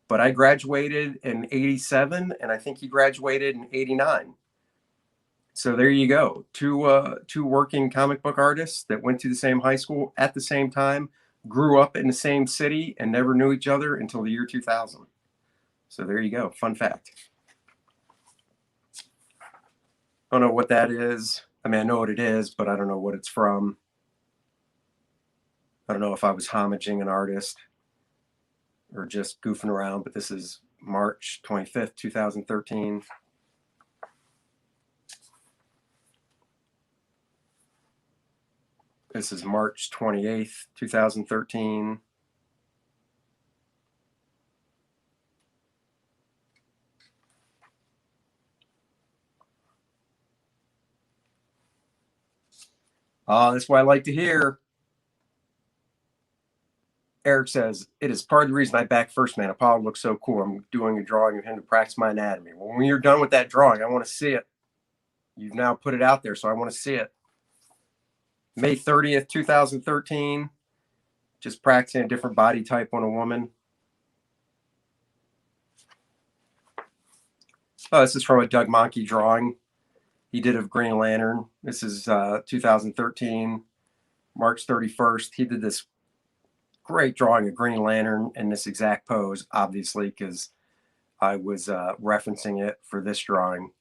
but I graduated in 87, and I think he graduated in 89. So there you go. Two working comic book artists that went to the same high school at the same time, grew up in the same city, and never knew each other until the year 2000. So there you go. Fun fact. I don't know what that is. I mean, I know what it is, but I don't know what it's from. I don't know if I was homaging an artist or just goofing around, but this is March 25th, 2013. This is March 28th, 2013. That's what I like to hear. Eric says, it is part of the reason I back First Man. Apollo looks so cool. I'm doing a drawing of him to practice my anatomy. Well, when you're done with that drawing, I want to see it. You've now put it out there, so I want to see it. May 30th, 2013. Just practicing a different body type on a woman. Oh, this is from a Doug Monkey drawing he did of Green Lantern. This is 2013, March 31st. He did this great drawing of Green Lantern in this exact pose, obviously, because I was referencing it for this drawing,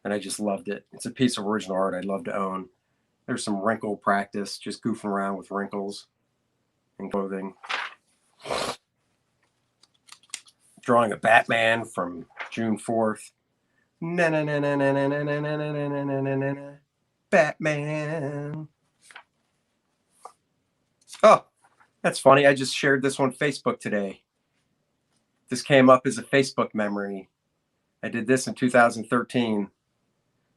and I just loved it. It's a piece of original art I'd love to own. There's some wrinkle practice, just goofing around with wrinkles and clothing. Drawing a Batman from June 4th. Batman. Oh, that's funny. I just shared this on Facebook today. This came up as a Facebook memory. I did this in 2013.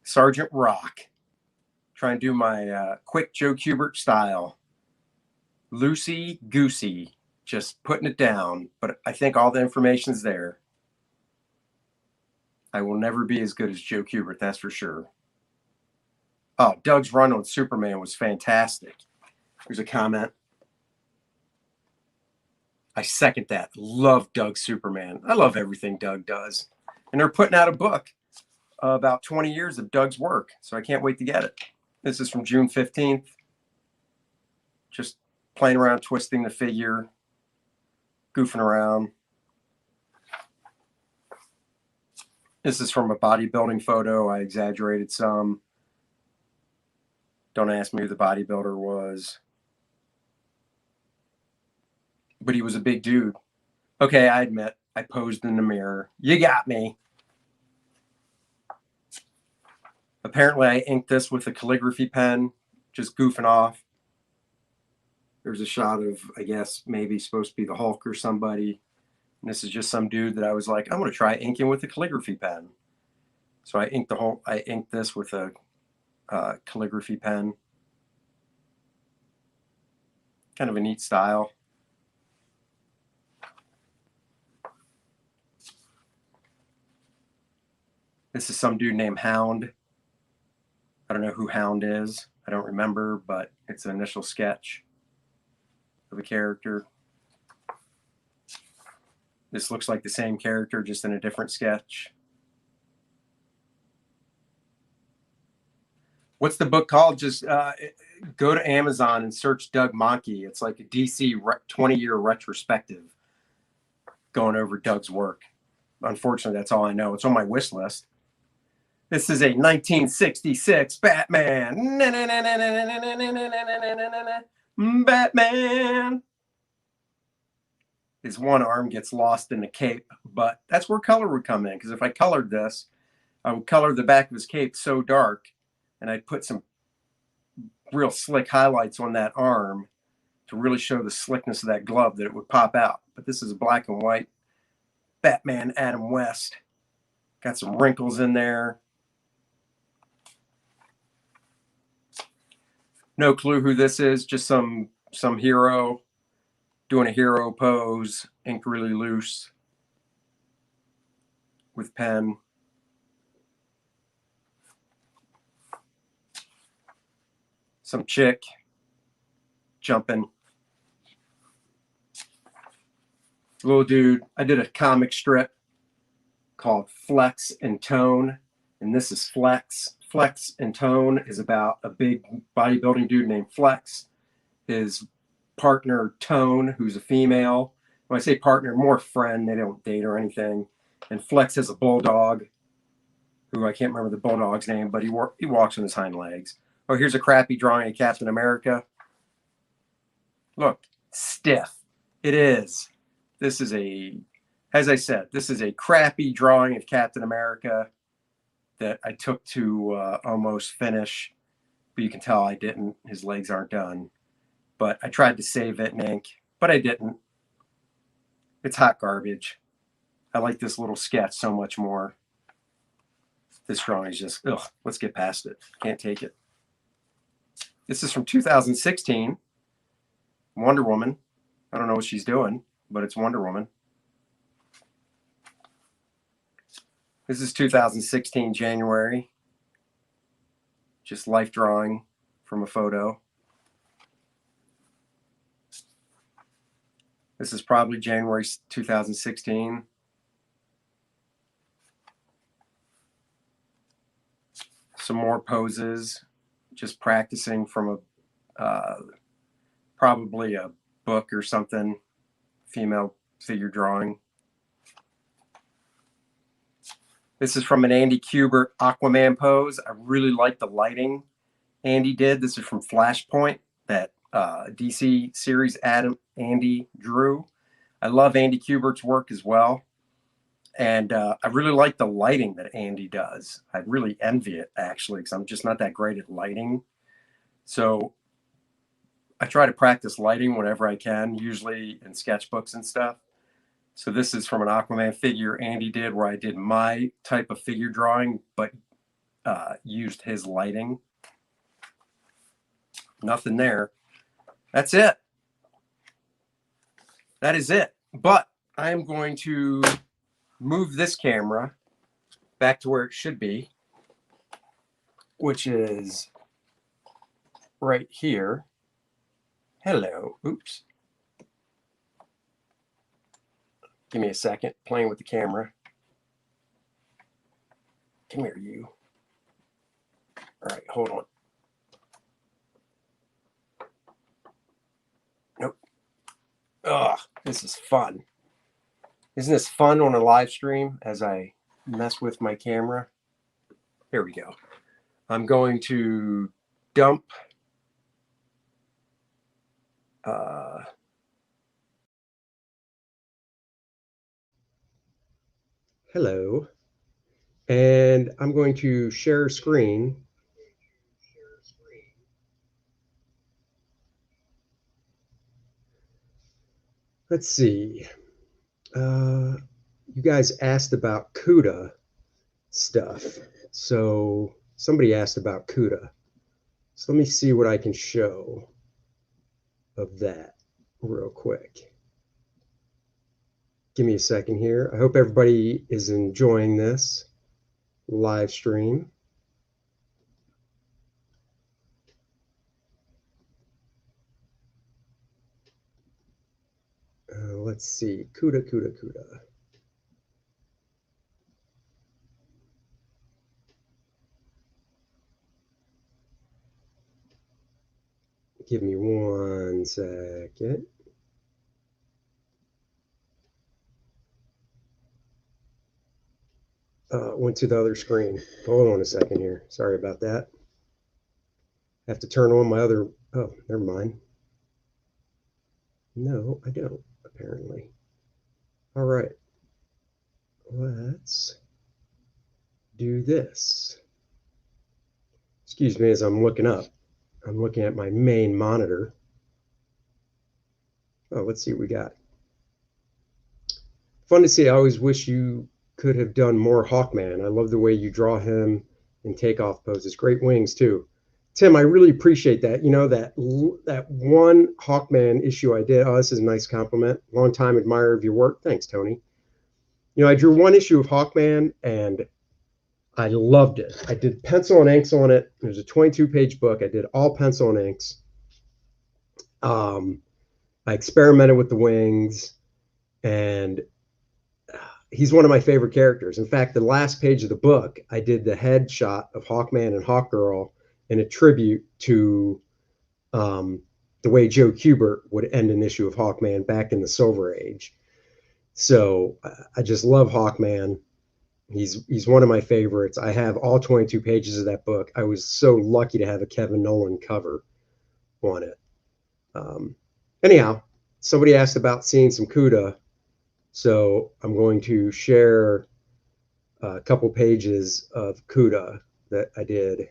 Sergeant Rock. Trying to do my quick Joe Kubert style. Loosey goosey. Just putting it down. But I think all the information's there. I will never be as good as Joe Kubert, that's for sure. Oh, Doug's run on Superman was fantastic. There's a comment. I second that. Love Doug's Superman. I love everything Doug does. And they're putting out a book about 20 years of Doug's work, so I can't wait to get it. This is from June 15th. Just playing around, twisting the figure, goofing around. This is from a bodybuilding photo. I exaggerated some. Don't ask me who the bodybuilder was. But he was a big dude. Okay, I admit, I posed in the mirror. You got me. Apparently, I inked this with a calligraphy pen, just goofing off. There's a shot of, I guess, maybe supposed to be the Hulk or somebody. And this is just some dude that I was like, I'm going to try inking with a calligraphy pen. So I inked this with a calligraphy pen. Kind of a neat style. This is some dude named Hound. I don't know who Hound is. I don't remember, but it's an initial sketch of a character. This looks like the same character, just in a different sketch. What's the book called? Just go to Amazon and search Doug Monkey. It's like a DC 20-year retrospective going over Doug's work. Unfortunately, that's all I know. It's on my wish list. This is a 1966 Batman. Batman. His one arm gets lost in the cape, but that's where color would come in. Because if I colored this, I would color the back of his cape so dark, and I'd put some real slick highlights on that arm to really show the slickness of that glove that it would pop out. But this is a black and white Batman Adam West. Got some wrinkles in there. No clue who this is, just some hero doing a hero pose, ink really loose with pen. Some chick jumping. Little dude. I did a comic strip called Flex and Tone, and this is Flex. Flex and Tone is about a big bodybuilding dude named Flex. His partner Tone, who's a female. When I say partner, more friend. They don't date or anything. And Flex has a bulldog, who I can't remember the bulldog's name, but he walks on his hind legs. Oh, here's a crappy drawing of Captain America. Look, stiff. It is. This is as I said, this is a crappy drawing of Captain America that I took to almost finish, but you can tell I didn't. His legs aren't done. But I tried to save it in ink, but I didn't. It's hot garbage. I like this little sketch so much more. This drawing is just, ugh, let's get past it. Can't take it. This is from 2016, Wonder Woman. I don't know what she's doing, but it's Wonder Woman. This is 2016 January. Just life drawing from a photo. This is probably January 2016. Some more poses, just practicing from probably a book or something, female figure drawing. This is from an Andy Kubert Aquaman pose. I really like the lighting Andy did. This is from Flashpoint, that DC series Andy drew. I love Andy Kubert's work as well. And I really like the lighting that Andy does. I really envy it, actually, because I'm just not that great at lighting. So I try to practice lighting whenever I can, usually in sketchbooks and stuff. So this is from an Aquaman figure Andy did, where I did my type of figure drawing, but used his lighting. Nothing there. That's it. That is it. But I am going to move this camera back to where it should be, which is right here. Hello. Oops. Give me a second. Playing with the camera. Come here, you. All right, hold on. Nope. Ugh, this is fun. Isn't this fun on a live stream as I mess with my camera? Here we go. I'm going to dump Hello. And I'm going to share screen. Let's see. You guys asked about CUDA stuff. So somebody asked about CUDA. So let me see what I can show of that real quick. Give me a second here. I hope everybody is enjoying this live stream. Let's see. CUDA. Give me 1 second. Went to the other screen. Hold on a second here. Sorry about that. I have to turn on my other. Oh, never mind. No, I don't, apparently. All right. Let's do this. Excuse me as I'm looking up. I'm looking at my main monitor. Oh, let's see what we got. Fun to see. I always wish you could have done more Hawkman. I love the way you draw him in takeoff poses. Great wings, too. Tim, I really appreciate that. You know, that one Hawkman issue I did. Oh, this is a nice compliment. Long-time admirer of your work. Thanks, Tony. You know, I drew one issue of Hawkman, and I loved it. I did pencil and inks on it. It was a 22-page book. I did all pencil and inks. I experimented with the wings, and he's one of my favorite characters. In fact, the last page of the book, I did the headshot of Hawkman and Hawkgirl in a tribute to the way Joe Kubert would end an issue of Hawkman back in the Silver Age. So I just love Hawkman. He's one of my favorites. I have all 22 pages of that book. I was so lucky to have a Kevin Nolan cover on it. Anyhow, somebody asked about seeing some CUDA. So I'm going to share a couple pages of CUDA that I did.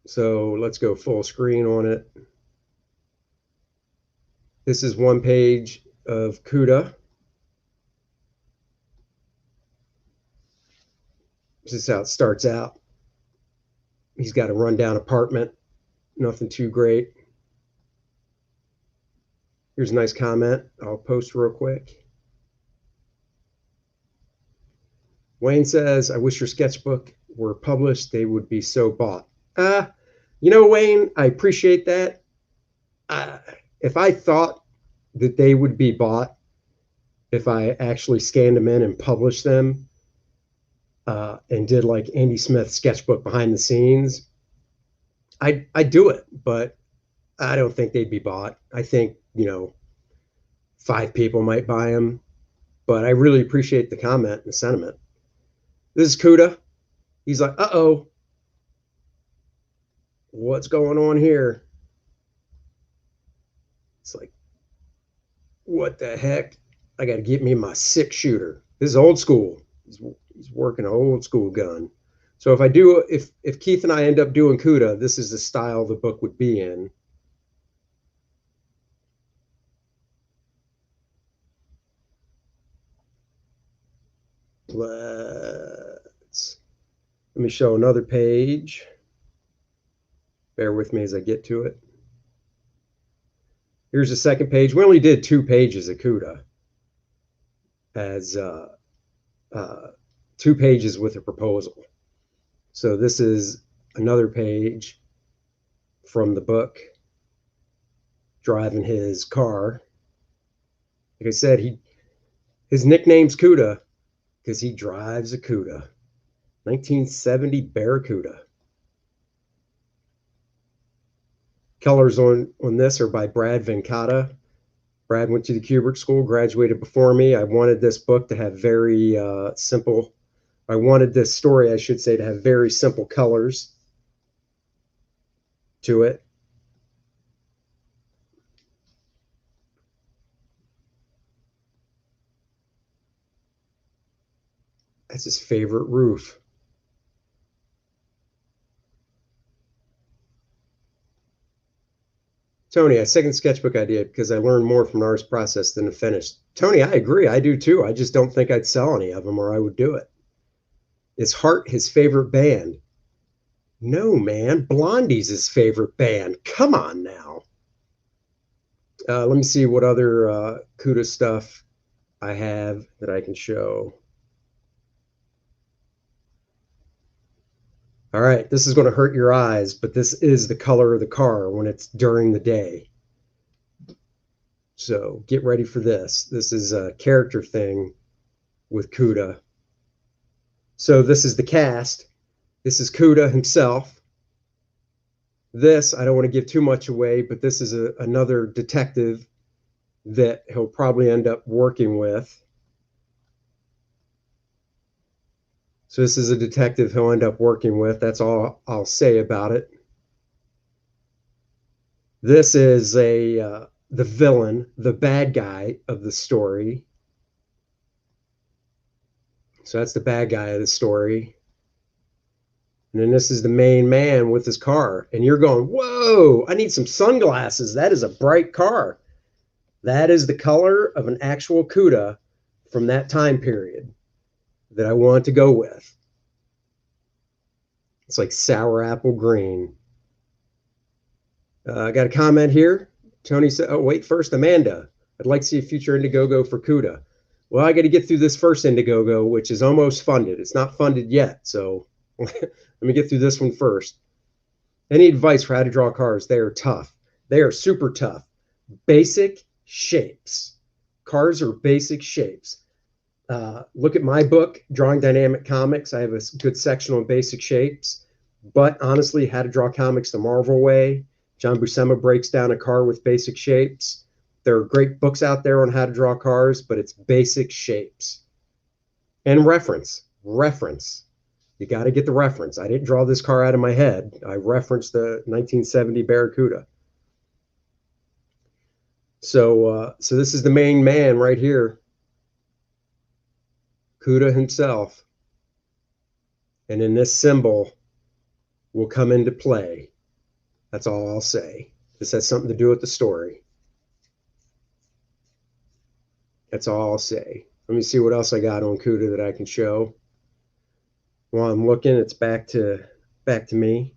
So let's go full screen on it. This is one page of CUDA. This is how it starts out. He's got a rundown apartment, nothing too great. Here's a nice comment I'll post real quick. Wayne says, I wish your sketchbook were published. They would be so bought. Wayne, I appreciate that. If I thought that they would be bought, if I actually scanned them in and published them and did like Andy Smith's sketchbook behind the scenes, I'd do it. But I don't think they'd be bought. I think, 5 people might buy them. But I really appreciate the comment and the sentiment. This is Kuda. He's like, uh-oh, what's going on here? It's like, what the heck? I got to get me my 6-shooter. This is old school. He's working an old school gun. So if Keith and I end up doing Kuda, this is the style the book would be in. Let me show another page. Bear with me as I get to it. Here's the second page. We only did 2 pages of Kuda as 2 pages with a proposal. So this is another page from the book, driving his car. Like I said, his nickname's Kuda because he drives a Kuda. 1970 Barracuda. Colors on this are by Brad Venkata. Brad went to the Kubrick School, graduated before me. I wanted this book to have very simple. I wanted this story, I should say, to have very simple colors to it. That's his favorite roof. Tony, I second sketchbook idea because I learned more from an artist process than the finished. Tony, I agree. I do too. I just don't think I'd sell any of them or I would do it. Is Heart his favorite band? No, man. Blondie's his favorite band. Come on now. Let me see what other Kuda stuff I have that I can show. All right, this is going to hurt your eyes, but this is the color of the car when it's during the day. So get ready for this. This is a character thing with Kuda. So this is the cast. This is Kuda himself. This, I don't want to give too much away, but this is another detective that he'll probably end up working with. So this is a detective he'll end up working with. That's all I'll say about it. This is the villain, the bad guy of the story. So that's the bad guy of the story. And then this is the main man with his car. And you're going, whoa, I need some sunglasses. That is a bright car. That is the color of an actual Kuda from that time period that I want to go with. It's like sour apple green. I got a comment here. Tony said, oh, wait, first, Amanda. I'd like to see a future Indiegogo for Kuda. Well, I got to get through this first Indiegogo, which is almost funded. It's not funded yet, so let me get through this one first. Any advice for how to draw cars? They are tough. They are super tough. Basic shapes. Cars are basic shapes. Look at my book, Drawing Dynamic Comics. I have a good section on basic shapes. But honestly, How to Draw Comics the Marvel Way. John Buscema breaks down a car with basic shapes. There are great books out there on how to draw cars, but it's basic shapes. And reference. Reference. You got to get the reference. I didn't draw this car out of my head. I referenced the 1970 Barracuda. So this is the main man right here. Kuda himself. And then this symbol will come into play. That's all I'll say. This has something to do with the story. That's all I'll say. Let me see what else I got on Kuda that I can show. While I'm looking, it's back to me.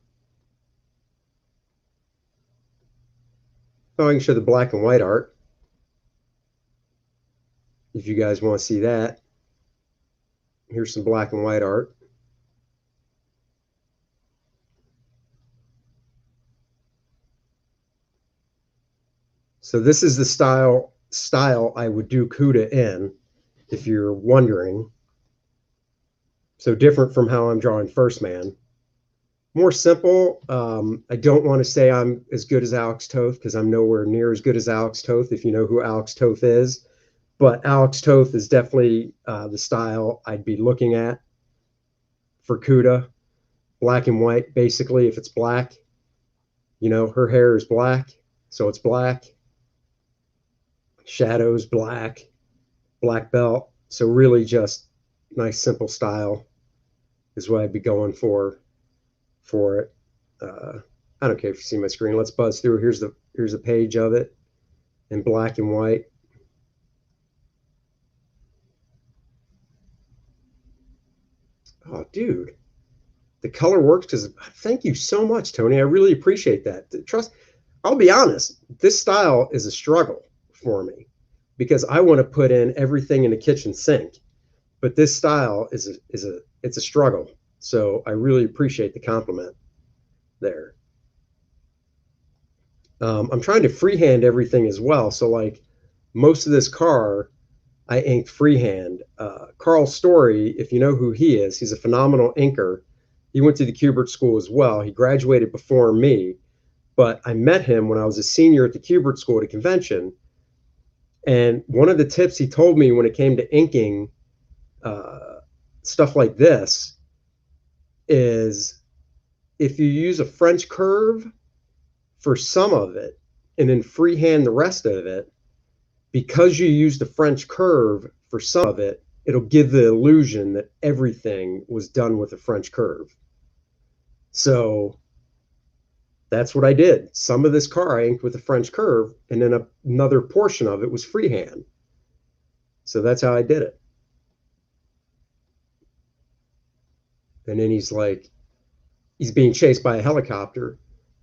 Oh, I can show the black and white art if you guys want to see that. Here's some black and white art. So this is the style I would do CUDA in, if you're wondering. So different from how I'm drawing First Man. More simple. I don't want to say I'm as good as Alex Toth because I'm nowhere near as good as Alex Toth, if you know who Alex Toth is. But Alex Toth is definitely the style I'd be looking at for CUDA. Black and white, basically. If it's black, you know, her hair is black, so it's black. Shadows, black, black belt. So really just nice, simple style is what I'd be going for it. I don't care if you see my screen. Let's buzz through. Here's a page of it in black and white. Oh, dude, the color works because thank you so much, Tony. I really appreciate that. Trust. I'll be honest. This style is a struggle for me because I want to put in everything in the kitchen sink, but this style is a struggle. So I really appreciate the compliment there. I'm trying to freehand everything as well. So like most of this car, I inked freehand. Carl Story, if you know who he is, he's a phenomenal inker. He went to the Kubert School as well. He graduated before me, but I met him when I was a senior at the Kubert School at a convention. And one of the tips he told me when it came to inking stuff like this is if you use a French curve for some of it and then freehand the rest of it, because you use the French curve for some of it, it'll give the illusion that everything was done with a French curve. So that's what I did. Some of this car I inked with a French curve, and then another portion of it was freehand. So that's how I did it. And then he's being chased by a helicopter.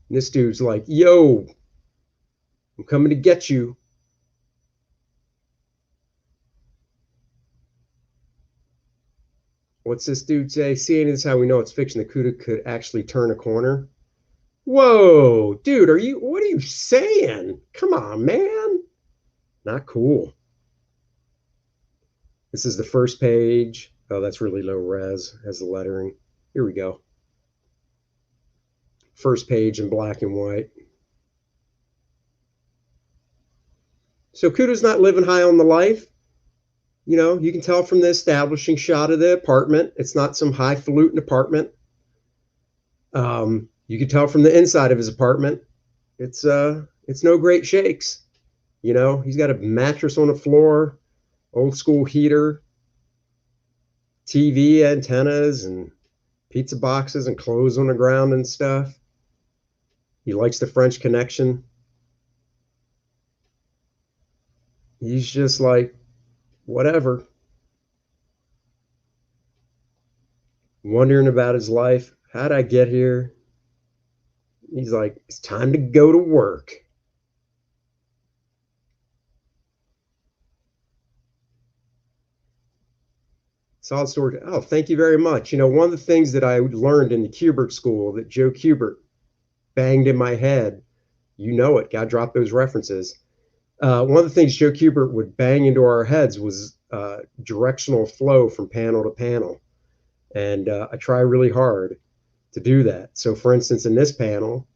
And this dude's like, yo, I'm coming to get you. What's this dude say? Seeing this is how we know it's fiction. The CUDA could actually turn a corner. Whoa, dude, what are you saying? Come on, man. Not cool. This is the first page. Oh, that's really low res, has the lettering. Here we go. First page in black and white. So CUDA's not living high on the life. You know, you can tell from the establishing shot of the apartment. It's not some highfalutin apartment. You can tell from the inside of his apartment. It's no great shakes. You know, he's got a mattress on the floor, old school heater, TV antennas and pizza boxes and clothes on the ground and stuff. He likes the French Connection. He's just like, whatever. Wondering about his life. How'd I get here? He's like, it's time to go to work. Solid storage. Oh, thank you very much. You know, one of the things that I learned in the Kubert School that Joe Kubert banged in my head, you know it, God dropped those references. One of the things Joe Kubert would bang into our heads was directional flow from panel to panel. And I try really hard to do that. So for instance, in this panel,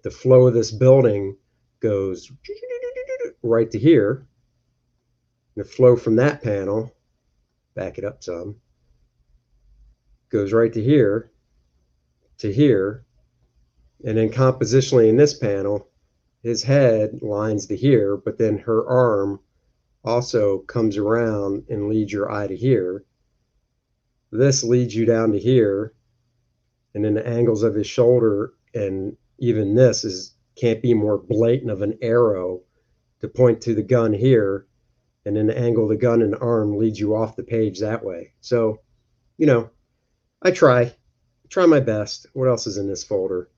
the flow of this building goes right to here. The flow from that panel, back it up some, goes right to here, and then compositionally in this panel, his head lines to here, but then her arm also comes around and leads your eye to here. This leads you down to here, and then the angles of his shoulder, and even this can't be more blatant of an arrow to point to the gun here, and then the angle of the gun and the arm leads you off the page that way. So, you know, I try my best. What else is in this folder?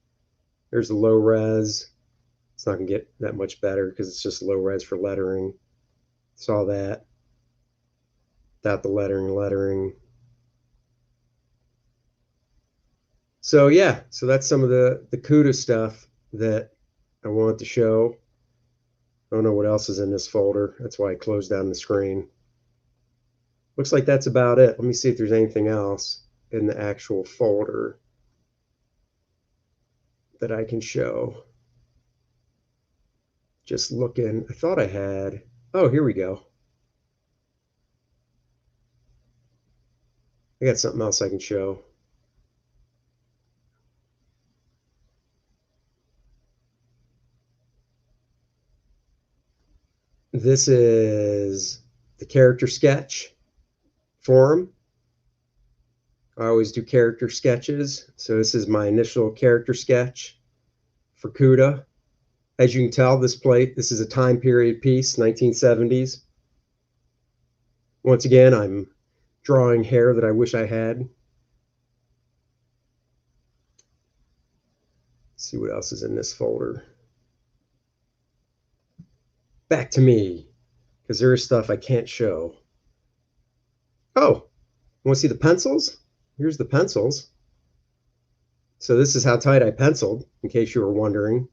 There's the low res. It's not going to get that much better because it's just low res for lettering. Saw that. Without the lettering. So yeah, so that's some of the CUDA stuff that I wanted to show. I don't know what else is in this folder. That's why I closed down the screen. Looks like that's about it. Let me see if there's anything else in the actual folder that I can show. Just looking, I thought I had, oh, here we go. I got something else I can show. This is the character sketch forum. I always do character sketches. So this is my initial character sketch for CUDA. As you can tell, this is a time period piece, 1970s. Once again, I'm drawing hair that I wish I had. Let's see what else is in this folder. Back to me, because there is stuff I can't show. Oh, want to see the pencils? Here's the pencils. So this is how tight I penciled, in case you were wondering.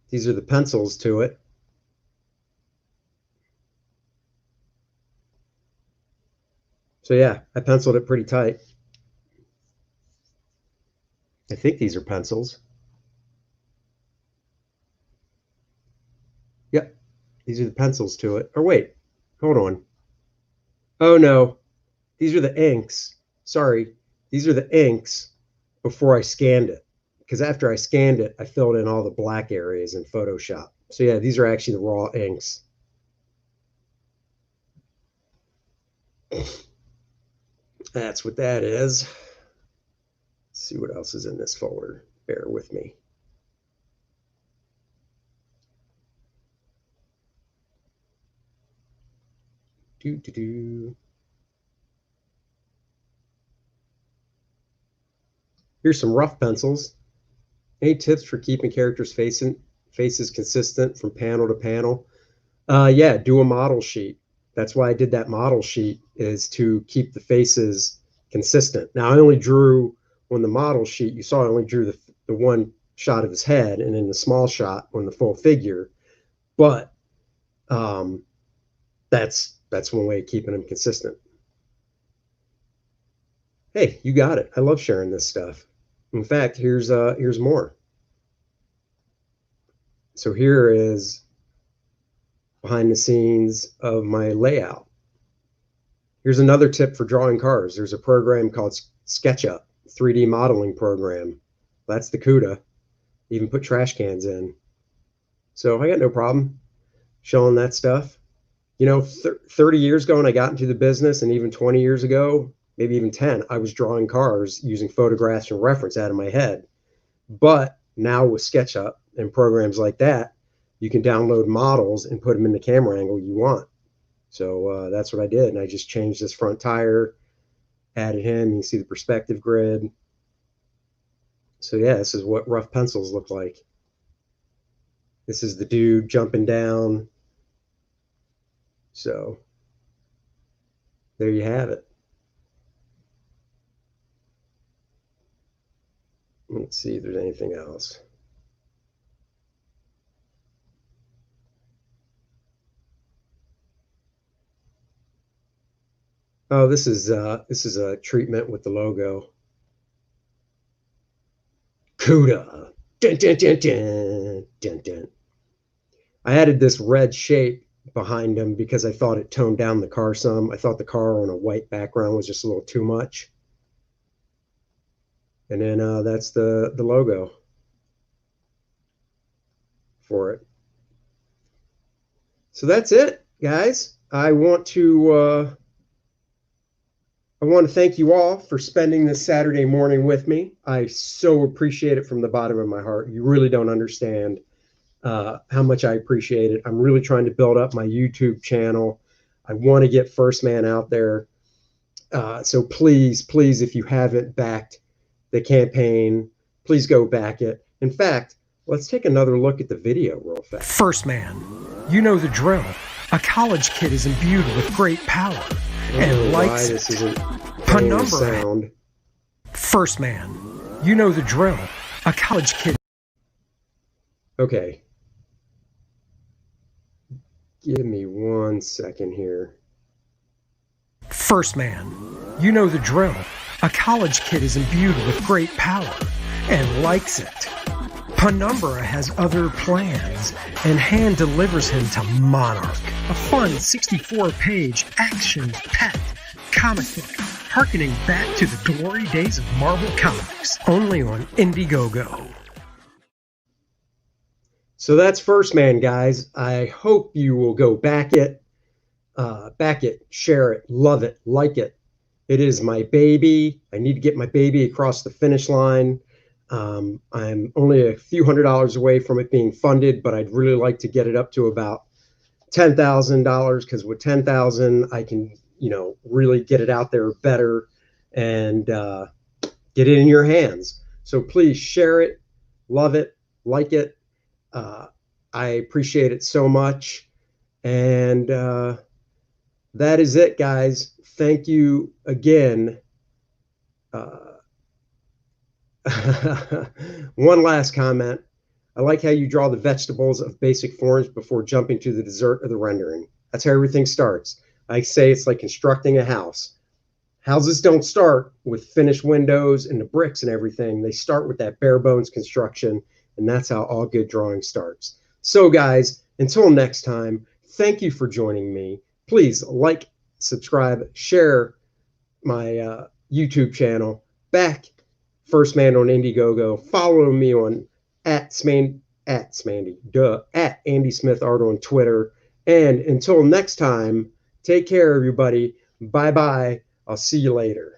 These are the pencils to it. So yeah, I penciled it pretty tight. I think these are pencils. Yep, these are the pencils to it. Or wait, hold on. Oh no, these are the inks. Sorry, these are the inks before I scanned it. Because after I scanned it, I filled in all the black areas in Photoshop. So yeah, these are actually the raw inks. That's what that is. Let's see what else is in this folder. Bear with me. Here's some rough pencils. Any tips for keeping characters' faces consistent from panel to panel? Yeah, do a model sheet. That's why I did that model sheet, is to keep the faces consistent. Now, I only drew, on the model sheet, you saw I only drew the one shot of his head, and then the small shot on the full figure. But that's one way of keeping them consistent. Hey, you got it. I love sharing this stuff. In fact, here's more. So here is behind the scenes of my layout. Here's another tip for drawing cars. There's a program called SketchUp, 3D modeling program. That's the CUDA. Even put trash cans in. So I got no problem showing that stuff. You know, 30 years ago when I got into the business, and even 20 years ago, maybe even 10, I was drawing cars using photographs and reference out of my head. But now with SketchUp and programs like that, you can download models and put them in the camera angle you want. So that's what I did. And I just changed this front tire, added him. You can see the perspective grid. So yeah, this is what rough pencils look like. This is the dude jumping down. So there you have it. Let's see if there's anything else. Oh, this is a treatment with the logo. CUDA. Dun, dun, dun, dun, dun, dun. I added this red shape behind him because I thought it toned down the car some. I thought the car on a white background was just a little too much. And then that's the logo for it. So that's it, guys. I want to thank you all for spending this Saturday morning with me. I so appreciate it from the bottom of my heart. You really don't understand how much I appreciate it. I'm really trying to build up my YouTube channel. I want to get First Man out there. So please, if you haven't backed the campaign. Please go back it. In fact, let's take another look at the video real fast. First man, you know the drill. A college kid is imbued with great power and likes this isn't Penumbra. sound. First man, you know the drill. A college kid. Okay. Give me 1 second here. First man, you know the drill. A college kid is imbued with great power and likes it. Penumbra has other plans and hand delivers him to Monarch, a fun 64-page action-packed comic book harkening back to the glory days of Marvel Comics, only on Indiegogo. So that's First Man, guys. I hope you will go back it, share it, love it, like it. It is my baby. I need to get my baby across the finish line. I'm only a few $100s away from it being funded, but I'd really like to get it up to about $10,000, because with $10,000, I can, really get it out there better and get it in your hands. So please share it, love it, like it. I appreciate it so much. And that is it, guys. Thank you again. One last comment. I like how you draw the vegetables of basic forms before jumping to the dessert or the rendering. That's how everything starts. I say it's like constructing a house. Houses don't start with finished windows and the bricks and everything. They start with that bare bones construction, and that's how all good drawing starts. So guys, until next time, thank you for joining me. Please like, subscribe, share my YouTube channel. Back First Man on Indiegogo. Follow me on at Andy Smith Art on Twitter. And until next time, take care, everybody. Bye-bye. I'll see you later.